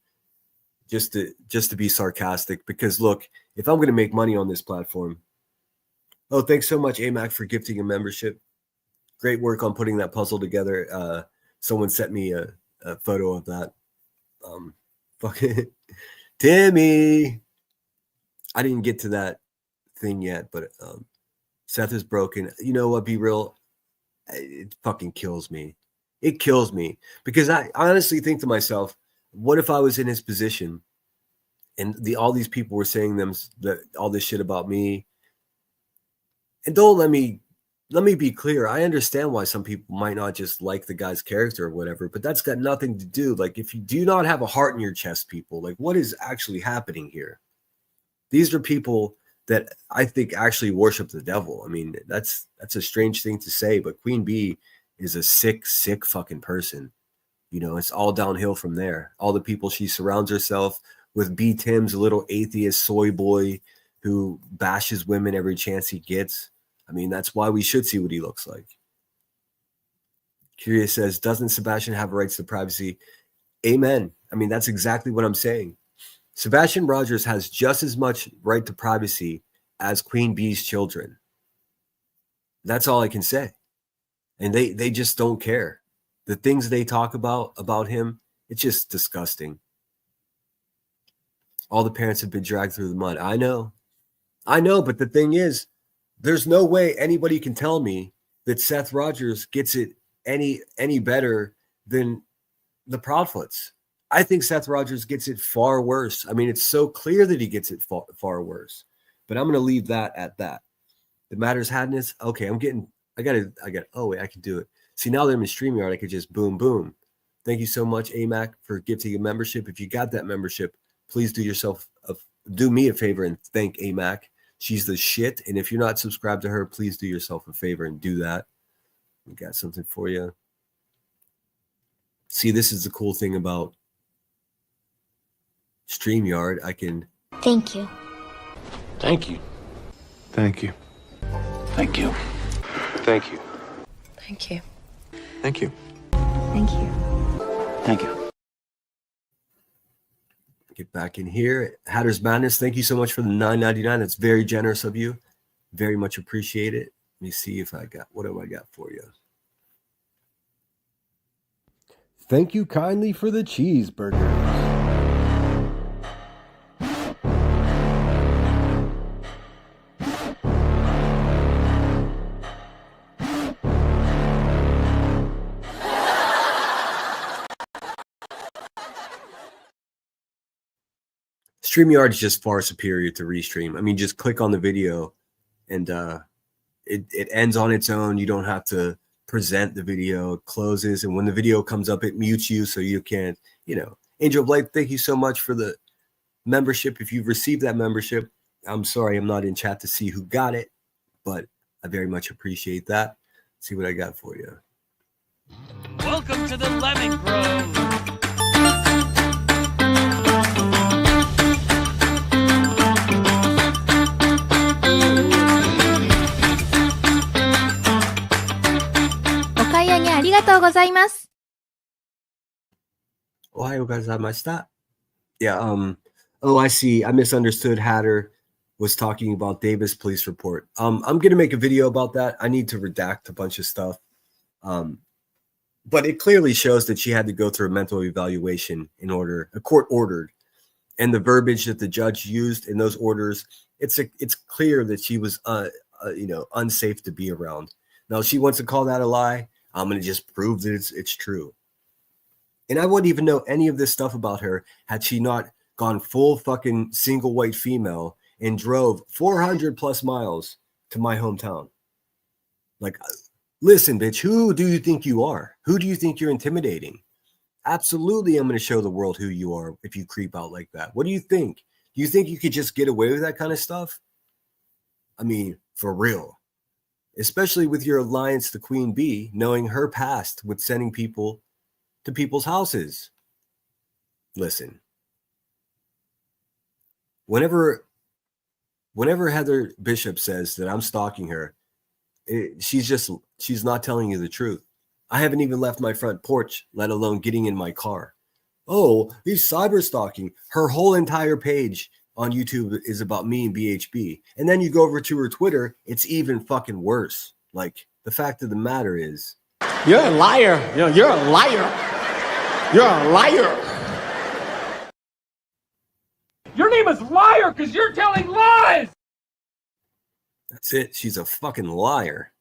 just to be sarcastic. Because look, if I'm going to make money on this platform. Oh, thanks so much, AMAC, for gifting a membership. Great work on putting that puzzle together. Someone sent me a photo of that. Fucking Timmy. I didn't get to that thing yet, but Seth is broken. You know what? Be real. It fucking kills me. It kills me because I honestly think to myself, what if I was in his position and all these people were saying all this shit about me? And don't let me be clear. I understand why some people might not just like the guy's character or whatever, but that's got nothing to do. Like, if you do not have a heart in your chest, people, like, what is actually happening here? These are people that I think actually worship the devil. I mean, that's a strange thing to say, but Queen Bee is a sick fucking person. You know, it's all downhill from there. All the people she surrounds herself with. B Tim's a little atheist soy boy who bashes women every chance he gets. I mean, that's why we should see what he looks like. Curious says, doesn't Sebastian have rights to privacy? Amen. I mean, that's exactly what I'm saying. Sebastian Rogers has just as much right to privacy as Queen Bee's children. That's all I can say. And they just don't care. The things they talk about him, it's just disgusting. All the parents have been dragged through the mud. I know, but the thing is, there's no way anybody can tell me that Seth Rogers gets it any better than the Proudfoots. I think Seth Rogers gets it far worse. I mean, it's so clear that he gets it far worse. But I'm going to leave that at that. The Matters Hadness. Okay, I got. Oh wait, I can do it. See, now that I'm in StreamYard, I could just boom. Thank you so much, AMAC, for gifting a membership. If you got that membership, please do me a favor and thank AMAC. She's the shit. And if you're not subscribed to her, please do yourself a favor and do that. We got something for you. See, this is the cool thing about StreamYard. I can. Thank you. Thank you. Thank you. Thank you. Thank you. Thank you. Thank you. Thank you. Thank you. Get back in here. Hatter's Madness, thank you so much for the $9.99. That's very generous of you. Very much appreciate it. Let me see if what have I got for you? Thank you kindly for the cheeseburgers. StreamYard is just far superior to Restream. I mean, just click on the video and it ends on its own. You don't have to present the video. It closes, and when the video comes up, it mutes you so you can't, Angel Blake, thank you so much for the membership. If you've received that membership, I'm sorry I'm not in chat to see who got it, but I very much appreciate that. Let's see what I got for you. Welcome to the Lemon Grove. Ohayou gozaimashita. Yeah, oh, I see. I misunderstood. Hatter was talking about Davis police report. I'm going to make a video about that. I need to redact a bunch of stuff. But it clearly shows that she had to go through a mental evaluation a court ordered. And the verbiage that the judge used in those orders, it's clear that she was, unsafe to be around. Now, if she wants to call that a lie, I'm going to just prove that it's true. And I wouldn't even know any of this stuff about her had she not gone full fucking single white female and drove 400 plus miles to my hometown. Like, listen, bitch, who do you think you are? Who do you think you're intimidating? Absolutely, I'm going to show the world who you are if you creep out like that. What do you think? Do you think you could just get away with that kind of stuff? I mean, for real. Especially with your alliance to Queen Bee, knowing her past with sending people to people's houses. Listen, whenever Heather Bishop says that I'm stalking her, she's not telling you the truth. I haven't even left my front porch, let alone getting in my car. Oh, he's cyber stalking. Her whole entire page on YouTube is about me and BHB. And then you go over to her Twitter, it's even fucking worse. Like, the fact of the matter is, You're a liar. You're a liar. You're a liar. Your name is Liar because you're telling lies. that's it. She's a fucking liar.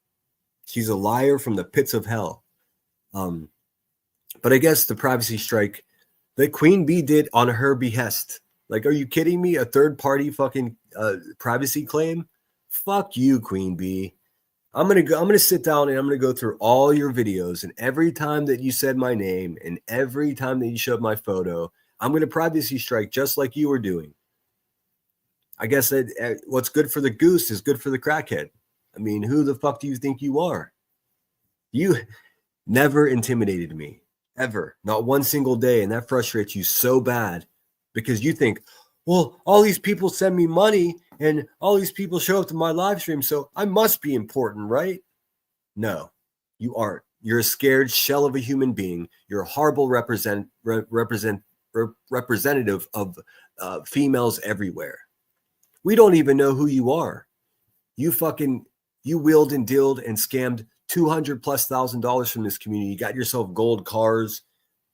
She's a liar from the pits of hell. But I guess the privacy strike that Queen Bee did on her behest. Like, are you kidding me? A third party fucking privacy claim? Fuck you, Queen Bee. I'm gonna sit down and I'm gonna go through all your videos, and every time that you said my name and every time that you showed my photo, I'm gonna privacy strike just like you were doing. I guess that what's good for the goose is good for the crackhead. I mean, who the fuck do you think you are? You never intimidated me, ever, not one single day, and that frustrates you so bad because you think, well, all these people send me money and all these people show up to my live stream, so I must be important, right? No, you aren't. You're a scared shell of a human being. You're a horrible representative of females everywhere. We don't even know who you are. You wheeled and dealed and scammed $200,000+ from this community. You got yourself gold cars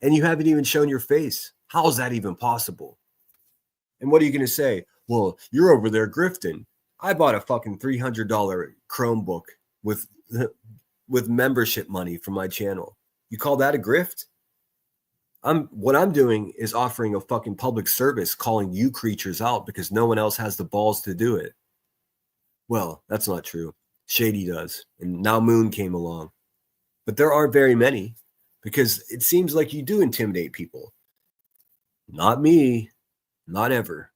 and you haven't even shown your face. How is that even possible? And what are you going to say? Well, you're over there grifting. I bought a fucking $300 Chromebook with membership money from my channel. You call that a grift? What I'm doing is offering a fucking public service, calling you creatures out because no one else has the balls to do it. Well, that's not true. Shady does. And now Moon came along. But there aren't very many because it seems like you do intimidate people. Not me. Not ever.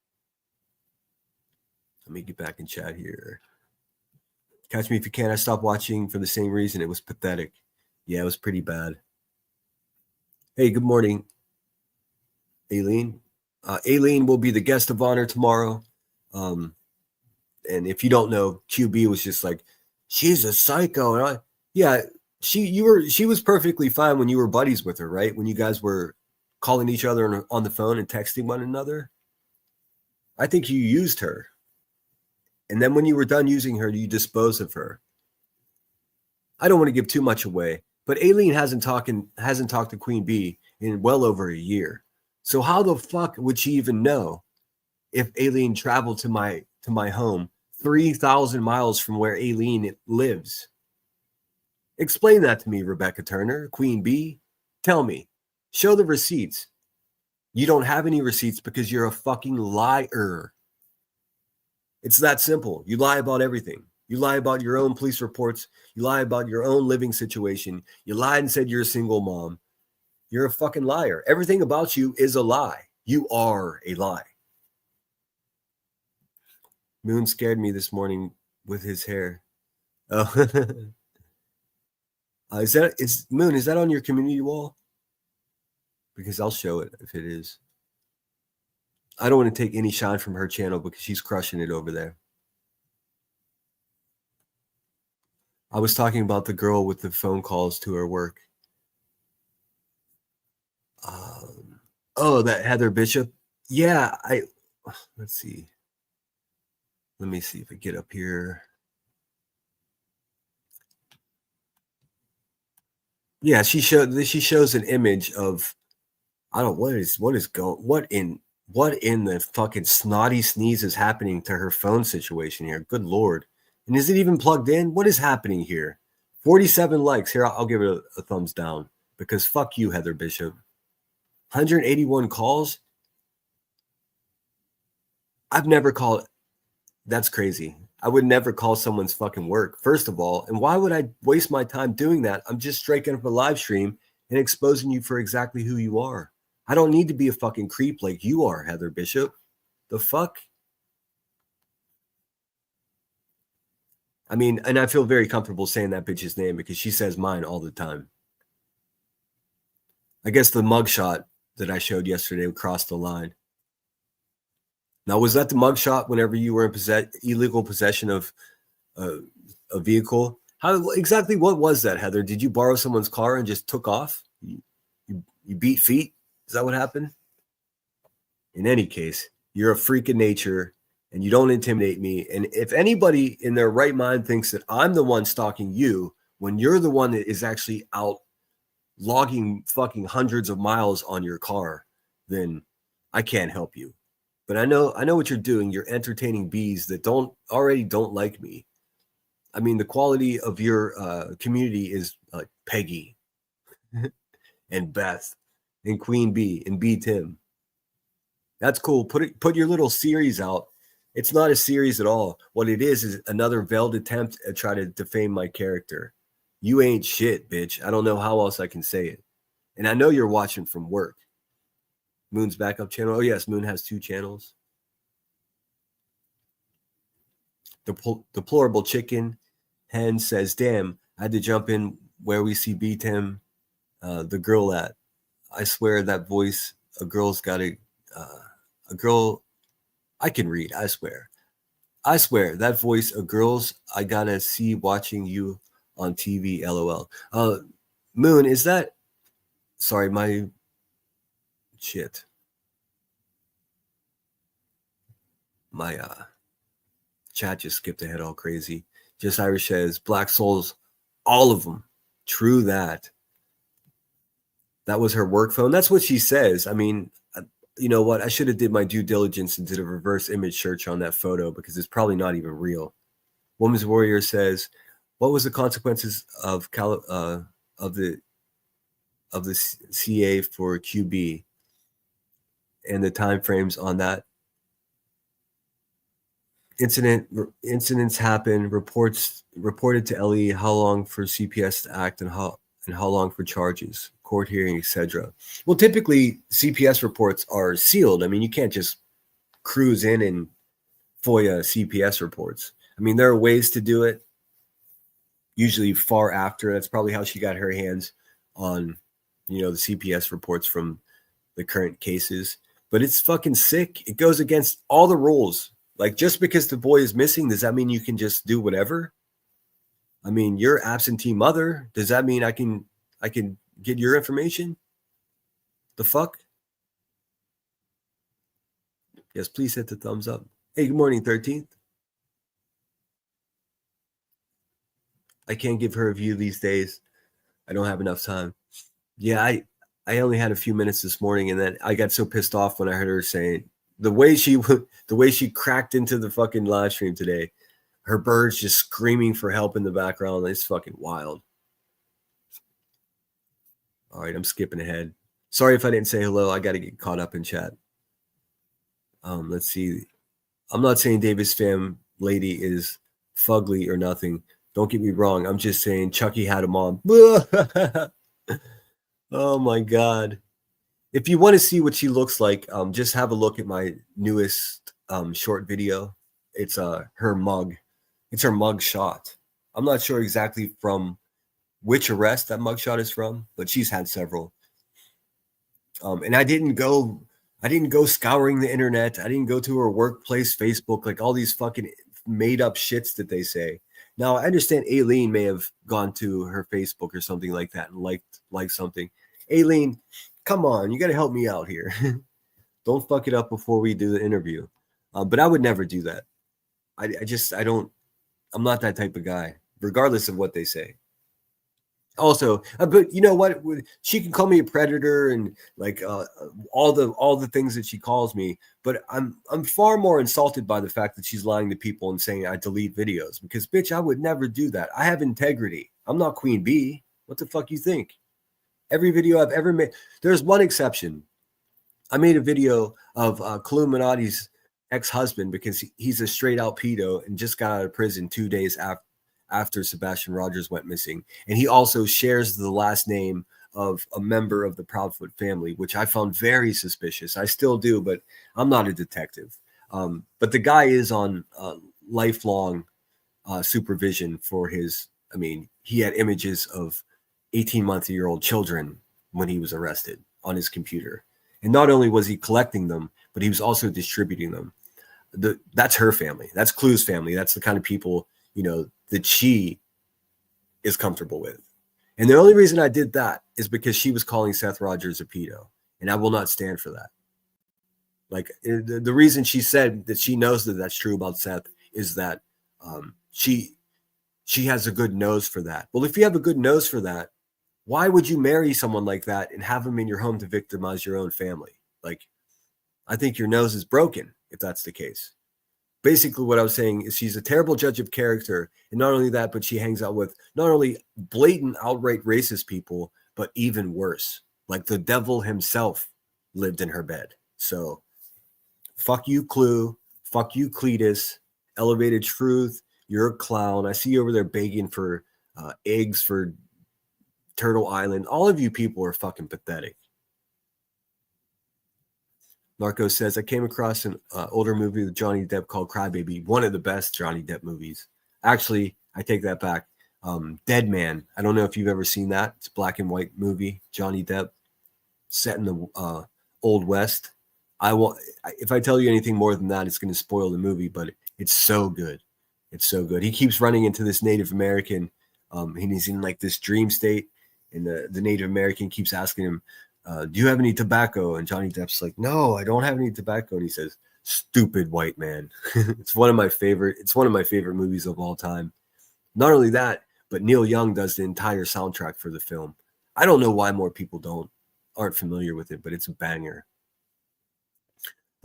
Let me get back in chat here. Catch me if you can. I stopped watching for the same reason. It was pathetic. Yeah, it was pretty bad. Hey, good morning, Aileen. Aileen will be the guest of honor tomorrow. And if you don't know, QB was just like, she's a psycho. And she was perfectly fine when you were buddies with her, right? When you guys were calling each other on the phone and texting one another. I think you used her. And then when you were done using her, you disposed of her. I don't want to give too much away, but Aileen hasn't talked to Queen Bee in well over a year. So how the fuck would she even know if Aileen traveled to my home 3,000 miles from where Aileen lives? Explain that to me, Rebecca Turner, Queen Bee. Tell me. Show the receipts. You don't have any receipts because you're a fucking liar. It's that simple. You lie about everything. You lie about your own police reports. You lie about your own living situation. You lied and said you're a single mom. You're a fucking liar. Everything about you is a lie. You are a lie. Moon scared me this morning with his hair. Oh, Moon? Is that on your community wall? Because I'll show it if it is. I don't want to take any shine from her channel because she's crushing it over there. I was talking about the girl with the phone calls to her work. That Heather Bishop. Yeah, let's see. Let me see if I get up here. Yeah, she shows an image of, I don't know, what in the fucking snotty sneeze is happening to her phone situation here? Good Lord. And is it even plugged in? What is happening here? 47 likes. Here, I'll give it a thumbs down because fuck you, Heather Bishop. 181 calls. I've never called. That's crazy. I would never call someone's fucking work, first of all. And why would I waste my time doing that? I'm just striking up a live stream and exposing you for exactly who you are. I don't need to be a fucking creep like you are, Heather Bishop. The fuck? I mean, and I feel very comfortable saying that bitch's name because she says mine all the time. I guess the mugshot that I showed yesterday crossed the line. Now, was that the mugshot whenever you were in illegal possession of a vehicle? How exactly? What was that, Heather? Did you borrow someone's car and just took off? You beat feet? Is that what happened? In any case, you're a freak of nature and you don't intimidate me. And if anybody in their right mind thinks that I'm the one stalking you when you're the one that is actually out logging fucking hundreds of miles on your car, then I can't help you. But I know what you're doing. You're entertaining bees that don't like me. I mean, the quality of your community is like Peggy and Beth and Queen Bee and B Tim. That's cool. Put your little series out. It's not a series at all. What it is another veiled attempt at try to defame my character. You ain't shit, bitch. I don't know how else I can say it. And I know you're watching from work. Moon's backup channel. Oh, yes, Moon has 2 channels. Deplorable Chicken Hen says, damn, I had to jump in where we see B Tim, the girl at. I swear that voice, a girl's got a girl. I can read, I swear. I swear that voice of girls I gotta see watching you on TV, LOL. Moon, is that, sorry, my shit. My chat just skipped ahead all crazy. Just Irish says, Black Souls, all of them. True that. That was her work phone. That's what she says. I mean, you know what? I should have did my due diligence and did a reverse image search on that photo because it's probably not even real. Woman's Warrior says, "What was the consequences of the CA for QB and the timeframes on that incidents happen? Reported to LE. How long for CPS to act and how long for charges, court hearing, etc." Well, typically CPS reports are sealed. I mean, you can't just cruise in and FOIA CPS reports. I mean, there are ways to do it. Usually far after. That's probably how she got her hands on, the CPS reports from the current cases. But it's fucking sick. It goes against all the rules. Like, just because the boy is missing, does that mean you can just do whatever? I mean, you're absentee mother. Does that mean I can get your information? The fuck? Yes, please hit the thumbs up. Hey, good morning, 13th. I can't give her a view these days. I don't have enough time. Yeah, I only had a few minutes this morning, and then I got so pissed off when I heard her saying the way she cracked into the fucking live stream today. Her birds just screaming for help in the background. It's fucking wild. All right, I'm skipping ahead. Sorry if I didn't say hello. I got to get caught up in chat. Let's see. I'm not saying Davis fam lady is fugly or nothing. Don't get me wrong. I'm just saying Chucky had a mom. Oh my God. If you want to see what she looks like, just have a look at my newest short video. It's her mug. It's her mug shot. I'm not sure exactly from which arrest that mug shot is from, but she's had several. And I didn't go scouring the internet. I didn't go to her workplace Facebook, like all these fucking made up shits that they say. Now, I understand Aileen may have gone to her Facebook or something like that and liked something. Aileen, come on, you got to help me out here. Don't fuck it up before we do the interview. But I would never do that. I'm not that type of guy, regardless of what they say. Also, but you know what? She can call me a predator and like all the things that she calls me. But I'm far more insulted by the fact that she's lying to people and saying I delete videos, because bitch, I would never do that. I have integrity. I'm not Queen Bee. What the fuck you think? Every video I've ever made, there's one exception. I made a video of Cluminati's ex-husband because he's a straight out pedo and just got out of prison 2 days after Sebastian Rogers went missing. And he also shares the last name of a member of the Proudfoot family, which I found very suspicious. I still do, but I'm not a detective. But the guy is on lifelong supervision for his, he had images of 18-month-old children when he was arrested on his computer. And not only was he collecting them, but he was also distributing them. That's her family. That's Clue's family. That's the kind of people, that she is comfortable with. And the only reason I did that is because she was calling Seth Rogers a pedo. And I will not stand for that. Like, the reason she said that she knows that that's true about Seth is that she has a good nose for that. Well, if you have a good nose for that, why would you marry someone like that and have him in your home to victimize your own family? Like, I think your nose is broken if that's the case. Basically, what I was saying is she's a terrible judge of character. And not only that, but she hangs out with not only blatant, outright racist people, but even worse. Like the devil himself lived in her bed. So fuck you, Clue. Fuck you, Cletus. Elevated Truth. You're a clown. I see you over there begging for eggs for Turtle Island. All of you people are fucking pathetic. Narco says, I came across an older movie with Johnny Depp called Crybaby, one of the best Johnny Depp movies. Actually, I take that back. Dead Man. I don't know if you've ever seen that. It's a black and white movie, Johnny Depp, set in the Old West. If I tell you anything more than that, it's going to spoil the movie, but it's so good. It's so good. He keeps running into this Native American, and he's in like this dream state, and the Native American keeps asking him, do you have any tobacco? And Johnny Depp's like, no, I don't have any tobacco. And he says, stupid white man. It's one of my favorite movies of all time. Not only that, but Neil Young does the entire soundtrack for the film. I don't know why more people aren't familiar with it, but it's a banger.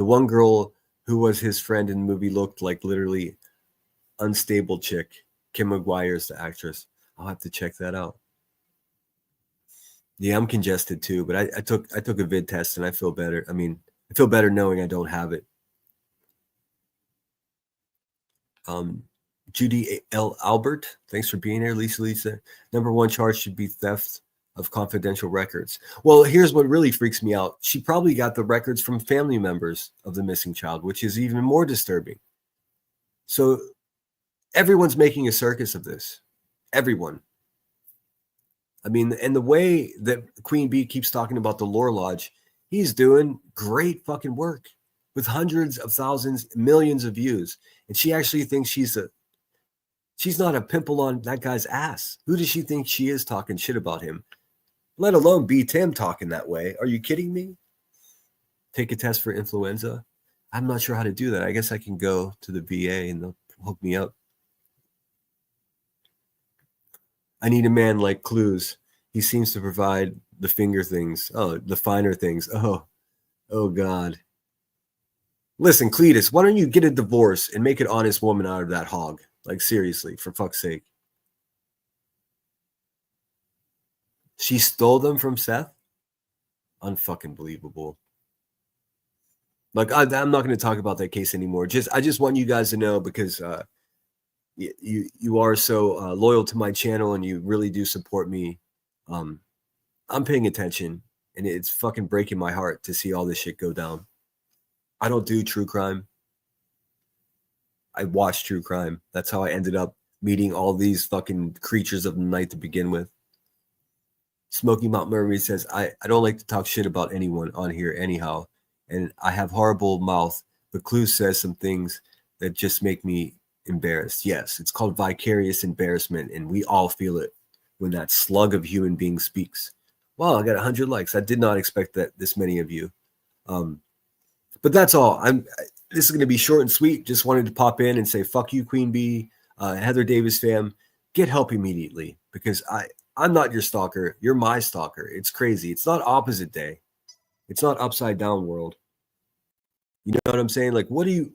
The one girl who was his friend in the movie looked like literally unstable chick. Kim McGuire's the actress. I'll have to check that out. Yeah, I'm congested too, but I took a vid test and I feel better. I mean, I feel better knowing I don't have it. Judy L. Albert, thanks for being here. Lisa. Number one charge should be theft of confidential records. Well, here's what really freaks me out. She probably got the records from family members of the missing child, which is even more disturbing. So everyone's making a circus of this. Everyone. I mean, and the way that Queen Bee keeps talking about the Lore Lodge, he's doing great fucking work with hundreds of thousands, millions of views. And she actually thinks she's not a pimple on that guy's ass. Who does she think she is talking shit about him? Let alone be Tim talking that way. Are you kidding me? Take a test for influenza. I'm not sure how to do that. I guess I can go to the VA and they'll hook me up. I need a man like Clues. He seems to provide the finger things. Oh, the finer things. Oh God. Listen, Cletus, why don't you get a divorce and make an honest woman out of that hog? Like, seriously, for fuck's sake. She stole them from Seth? Unfucking believable. Like, I'm not going to talk about that case anymore. I just want you guys to know, because you are so loyal to my channel and you really do support me. I'm paying attention, and it's fucking breaking my heart to see all this shit go down. I don't do true crime. I watch true crime. That's how I ended up meeting all these fucking creatures of the night to begin with. Smoky Mount Murray says, I don't like to talk shit about anyone on here anyhow, and I have horrible mouth, but Clue says some things that just make me embarrassed. Yes, it's called vicarious embarrassment, and we all feel it when that slug of human being speaks. Wow, I got 100 likes. I did not expect that this many of you. But that's all. This is going to be short and sweet. Just wanted to pop in and say, fuck you, Queen Bee, Heather Davis fam. Get help immediately, because I'm not your stalker. You're my stalker. It's crazy. It's not opposite day. It's not upside down world. You know what I'm saying? Like, what do you...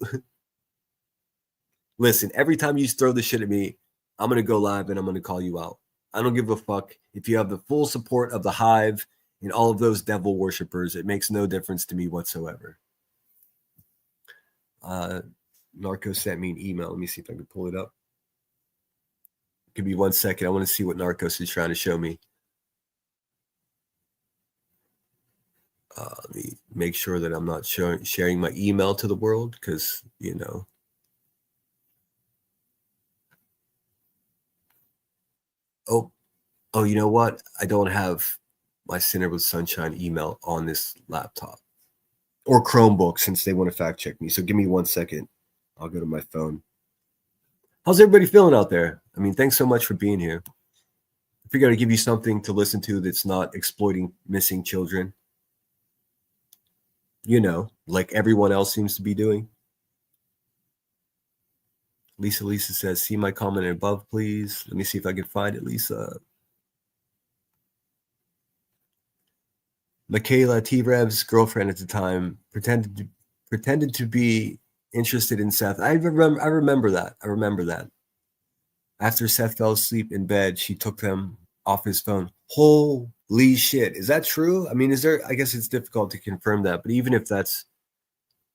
Listen, every time you throw this shit at me, I'm going to go live and I'm going to call you out. I don't give a fuck if you have the full support of the Hive and all of those devil worshippers. It makes no difference to me whatsoever. Narco sent me an email. Let me see if I can pull it up. Give me 1 second. I want to see what Narcos is trying to show me. Let me make sure that I'm not sharing my email to the world, because, you know. Oh, you know what? I don't have my Sinner with Sunshine email on this laptop or Chromebook, since they want to fact check me. So give me 1 second. I'll go to my phone. How's everybody feeling out there? I mean, thanks so much for being here. I figured I'd give you something to listen to that's not exploiting missing children. You know, like everyone else seems to be doing. Lisa says, see my comment above, please. Let me see if I can find it, Lisa. Michaela T-Rev's girlfriend at the time pretended to be interested in Seth. I remember that. After Seth fell asleep in bed, she took them off his phone. Holy shit. Is that true? I mean, I guess it's difficult to confirm that, but even if that's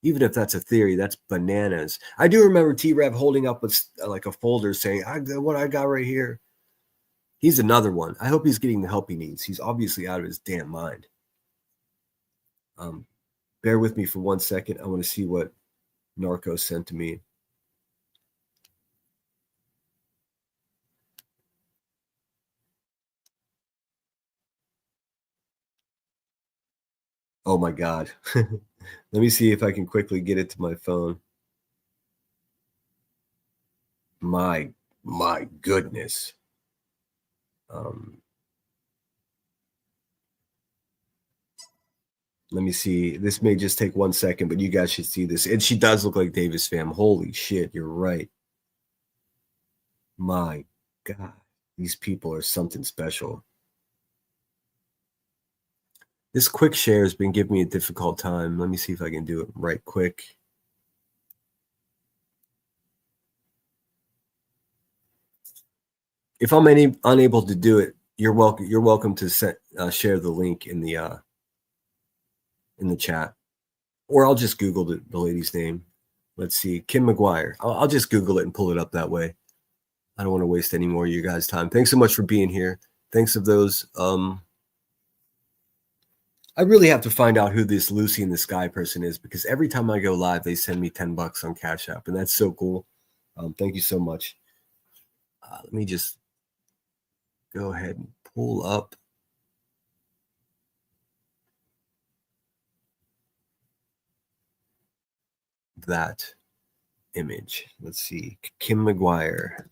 a theory, that's bananas. I do remember T-Rev holding up like a folder saying, what I got right here. He's another one. I hope he's getting the help he needs. He's obviously out of his damn mind. Bear with me for 1 second. I want to see what Narco sent to me. Oh my God. Let me see if I can quickly get it to my phone. My goodness. Let me see. This may just take 1 second, but you guys should see this. And she does look like Davis fam. Holy shit, you're right. My God, these people are something special. This quick share has been giving me a difficult time. Let me see if I can do it right quick. If I'm unable to do it, you're welcome. You're welcome to share the link in the chat, or I'll just Google the lady's name. Let's see, Kim McGuire. I'll just Google it and pull it up that way. I don't want to waste any more of you guys' time. Thanks so much for being here. Thanks of those. I really have to find out who this Lucy in the Sky person is, because every time I go live, they send me $10 on Cash App, and that's so cool. Thank you so much. Let me just go ahead and pull up that image. Let's see, Kim McGuire.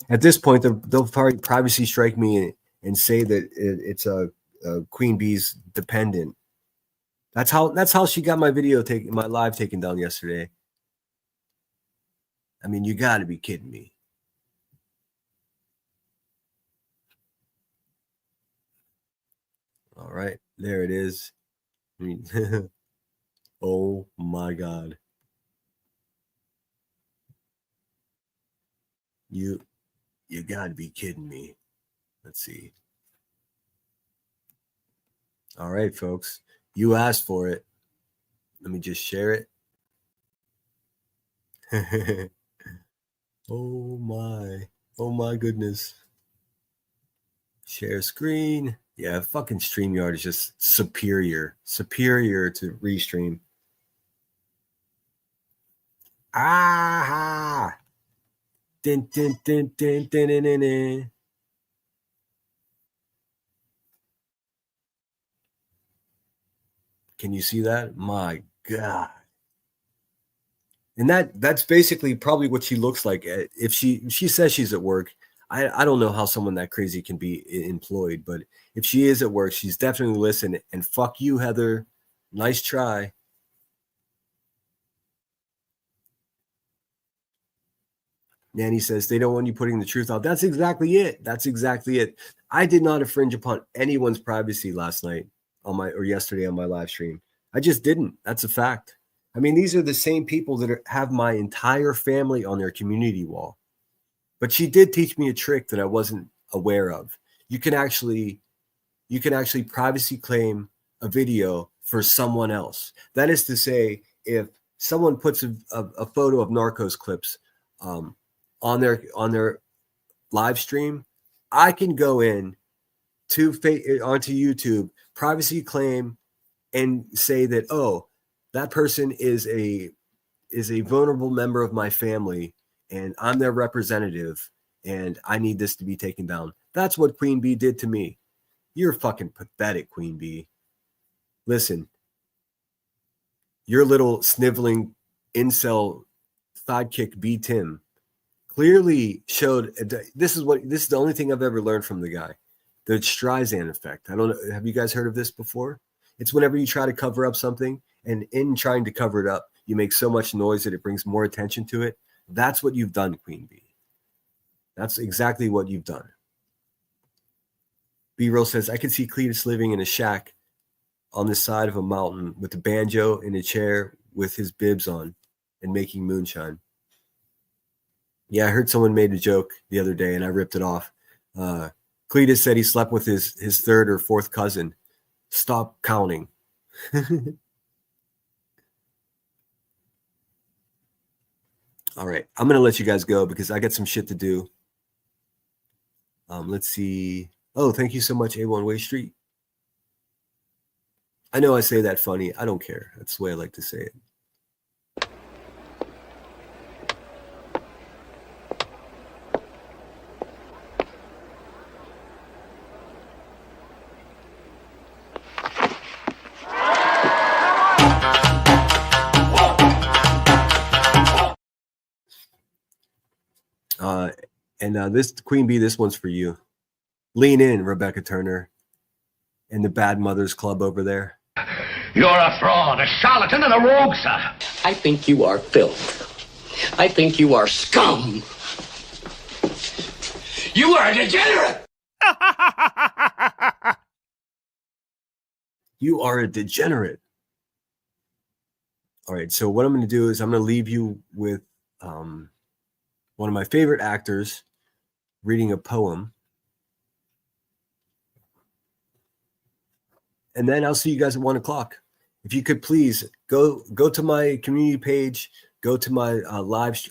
At this point, they'll probably privacy strike me and say that it's a Queen Bee's dependent. That's how she got my live taken down yesterday. I mean, you got to be kidding me. All right, there it is. Oh my God. You got to be kidding me. Let's see. All right, folks. You asked for it. Let me just share it. Oh my goodness. Share screen. Yeah, fucking StreamYard is just superior to Restream. Ah! Din, din, din, din, din, din, din, din. Can you see that? My God. And that's basically probably what she looks like. If she says she's at work, I don't know how someone that crazy can be employed, but if she is at work, she's definitely listening. And fuck you, Heather. Nice try. Nanny says they don't want you putting the truth out. That's exactly it. I did not infringe upon anyone's privacy last night or yesterday on my live stream. I just didn't. That's a fact. I mean, these are the same people that have my entire family on their community wall. But she did teach me a trick that I wasn't aware of. You can actually privacy claim a video for someone else. That is to say, if someone puts a photo of Narcos clips on their live stream, I can go in onto YouTube, privacy claim, and say that, oh, that person is a vulnerable member of my family, and I'm their representative, and I need this to be taken down. That's what Queen Bee did to me. You're fucking pathetic, Queen Bee. Listen, your little sniveling incel sidekick B Tim clearly showed this is the only thing I've ever learned from the guy. The Streisand effect. I don't know. Have you guys heard of this before? It's whenever you try to cover up something, and in trying to cover it up, you make so much noise that it brings more attention to it. That's what you've done, Queen Bee. That's exactly what you've done. B-Roll says, I can see Cletus living in a shack on the side of a mountain with a banjo in a chair with his bibs on and making moonshine. Yeah, I heard someone made a joke the other day and I ripped it off. Cletus said he slept with his third or fourth cousin. Stop counting. All right, I'm going to let you guys go because I got some shit to do. Let's see. Oh, thank you so much, A1 Way Street. I know I say that funny. I don't care. That's the way I like to say it. And this Queen Bee, this one's for you. Lean in, Rebecca Turner, and the Bad Mothers Club over there. You're a fraud, a charlatan, and a rogue, sir. I think you are filth. I think you are scum. You are a degenerate. You are a degenerate. All right, so what I'm going to do is I'm going to leave you with one of my favorite actors reading a poem. And then I'll see you guys at 1 o'clock. If you could please go to my community page, go to my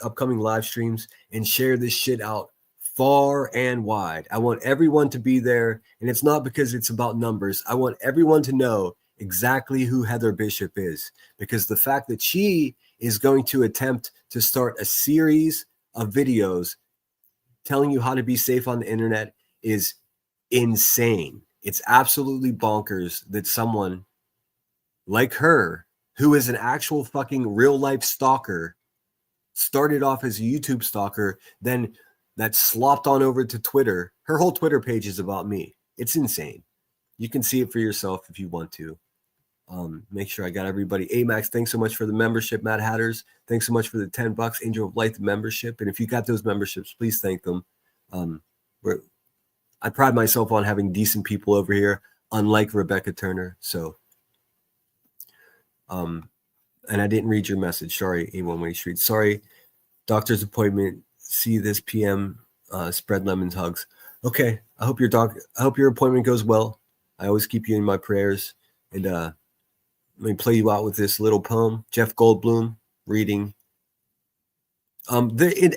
upcoming live streams, and share this shit out far and wide. I want everyone to be there, and it's not because it's about numbers. I want everyone to know exactly who Heather Bishop is, because the fact that she is going to attempt to start a series of videos telling you how to be safe on the internet is insane. It's absolutely bonkers that someone like her, who is an actual fucking real life stalker, started off as a YouTube stalker, then that slopped on over to Twitter. Her whole Twitter page is about me. It's insane. You can see it for yourself if you want to. Make sure I got everybody. Amax, thanks so much for the membership. Mad Hatters, thanks so much for the $10. Angel of Light, the membership. And if you got those memberships, please thank them. I pride myself on having decent people over here, unlike Rebecca Turner. So, and I didn't read your message. Sorry, A1 Way Street. Sorry, doctor's appointment. See this PM. Spread lemons, hugs. Okay, I hope your appointment goes well. I always keep you in my prayers. And let me play you out with this little poem. Jeff Goldblum reading.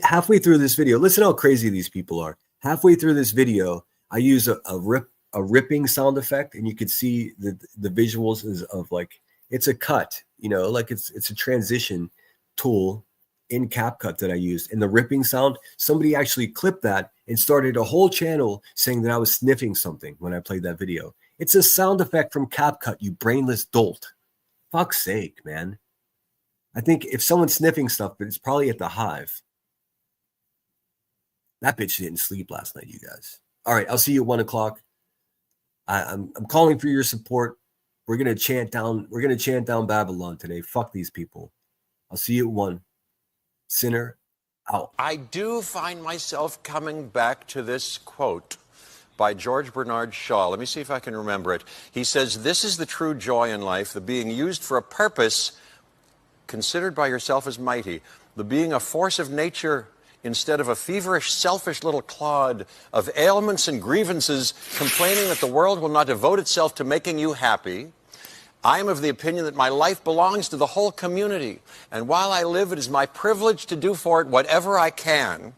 Halfway through this video, listen how crazy these people are. Halfway through this video, I use a ripping sound effect, and you could see the visuals is of like it's a cut, like it's a transition tool in CapCut that I used. And the ripping sound, somebody actually clipped that and started a whole channel saying that I was sniffing something when I played that video. It's a sound effect from CapCut, you brainless dolt. Fuck's sake, man. I think if someone's sniffing stuff, but it's probably at the Hive. That bitch didn't sleep last night, you guys. All right, I'll see you at 1 o'clock. I'm calling for your support. We're gonna chant down Babylon today. Fuck these people. I'll see you at 1. Sinner out. I do find myself coming back to this quote by George Bernard Shaw. Let me see if I can remember it. He says, "This is the true joy in life, the being used for a purpose considered by yourself as mighty, the being a force of nature instead of a feverish, selfish little clod of ailments and grievances, complaining that the world will not devote itself to making you happy. I am of the opinion that my life belongs to the whole community, and while I live, it is my privilege to do for it whatever I can.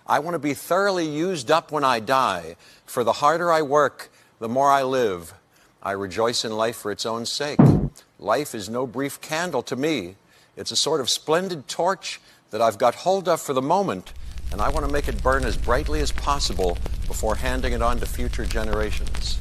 I want to be thoroughly used up when I die, for the harder I work, the more I live. I rejoice in life for its own sake. Life is no brief candle to me. It's a sort of splendid torch that I've got hold of for the moment, and I want to make it burn as brightly as possible before handing it on to future generations."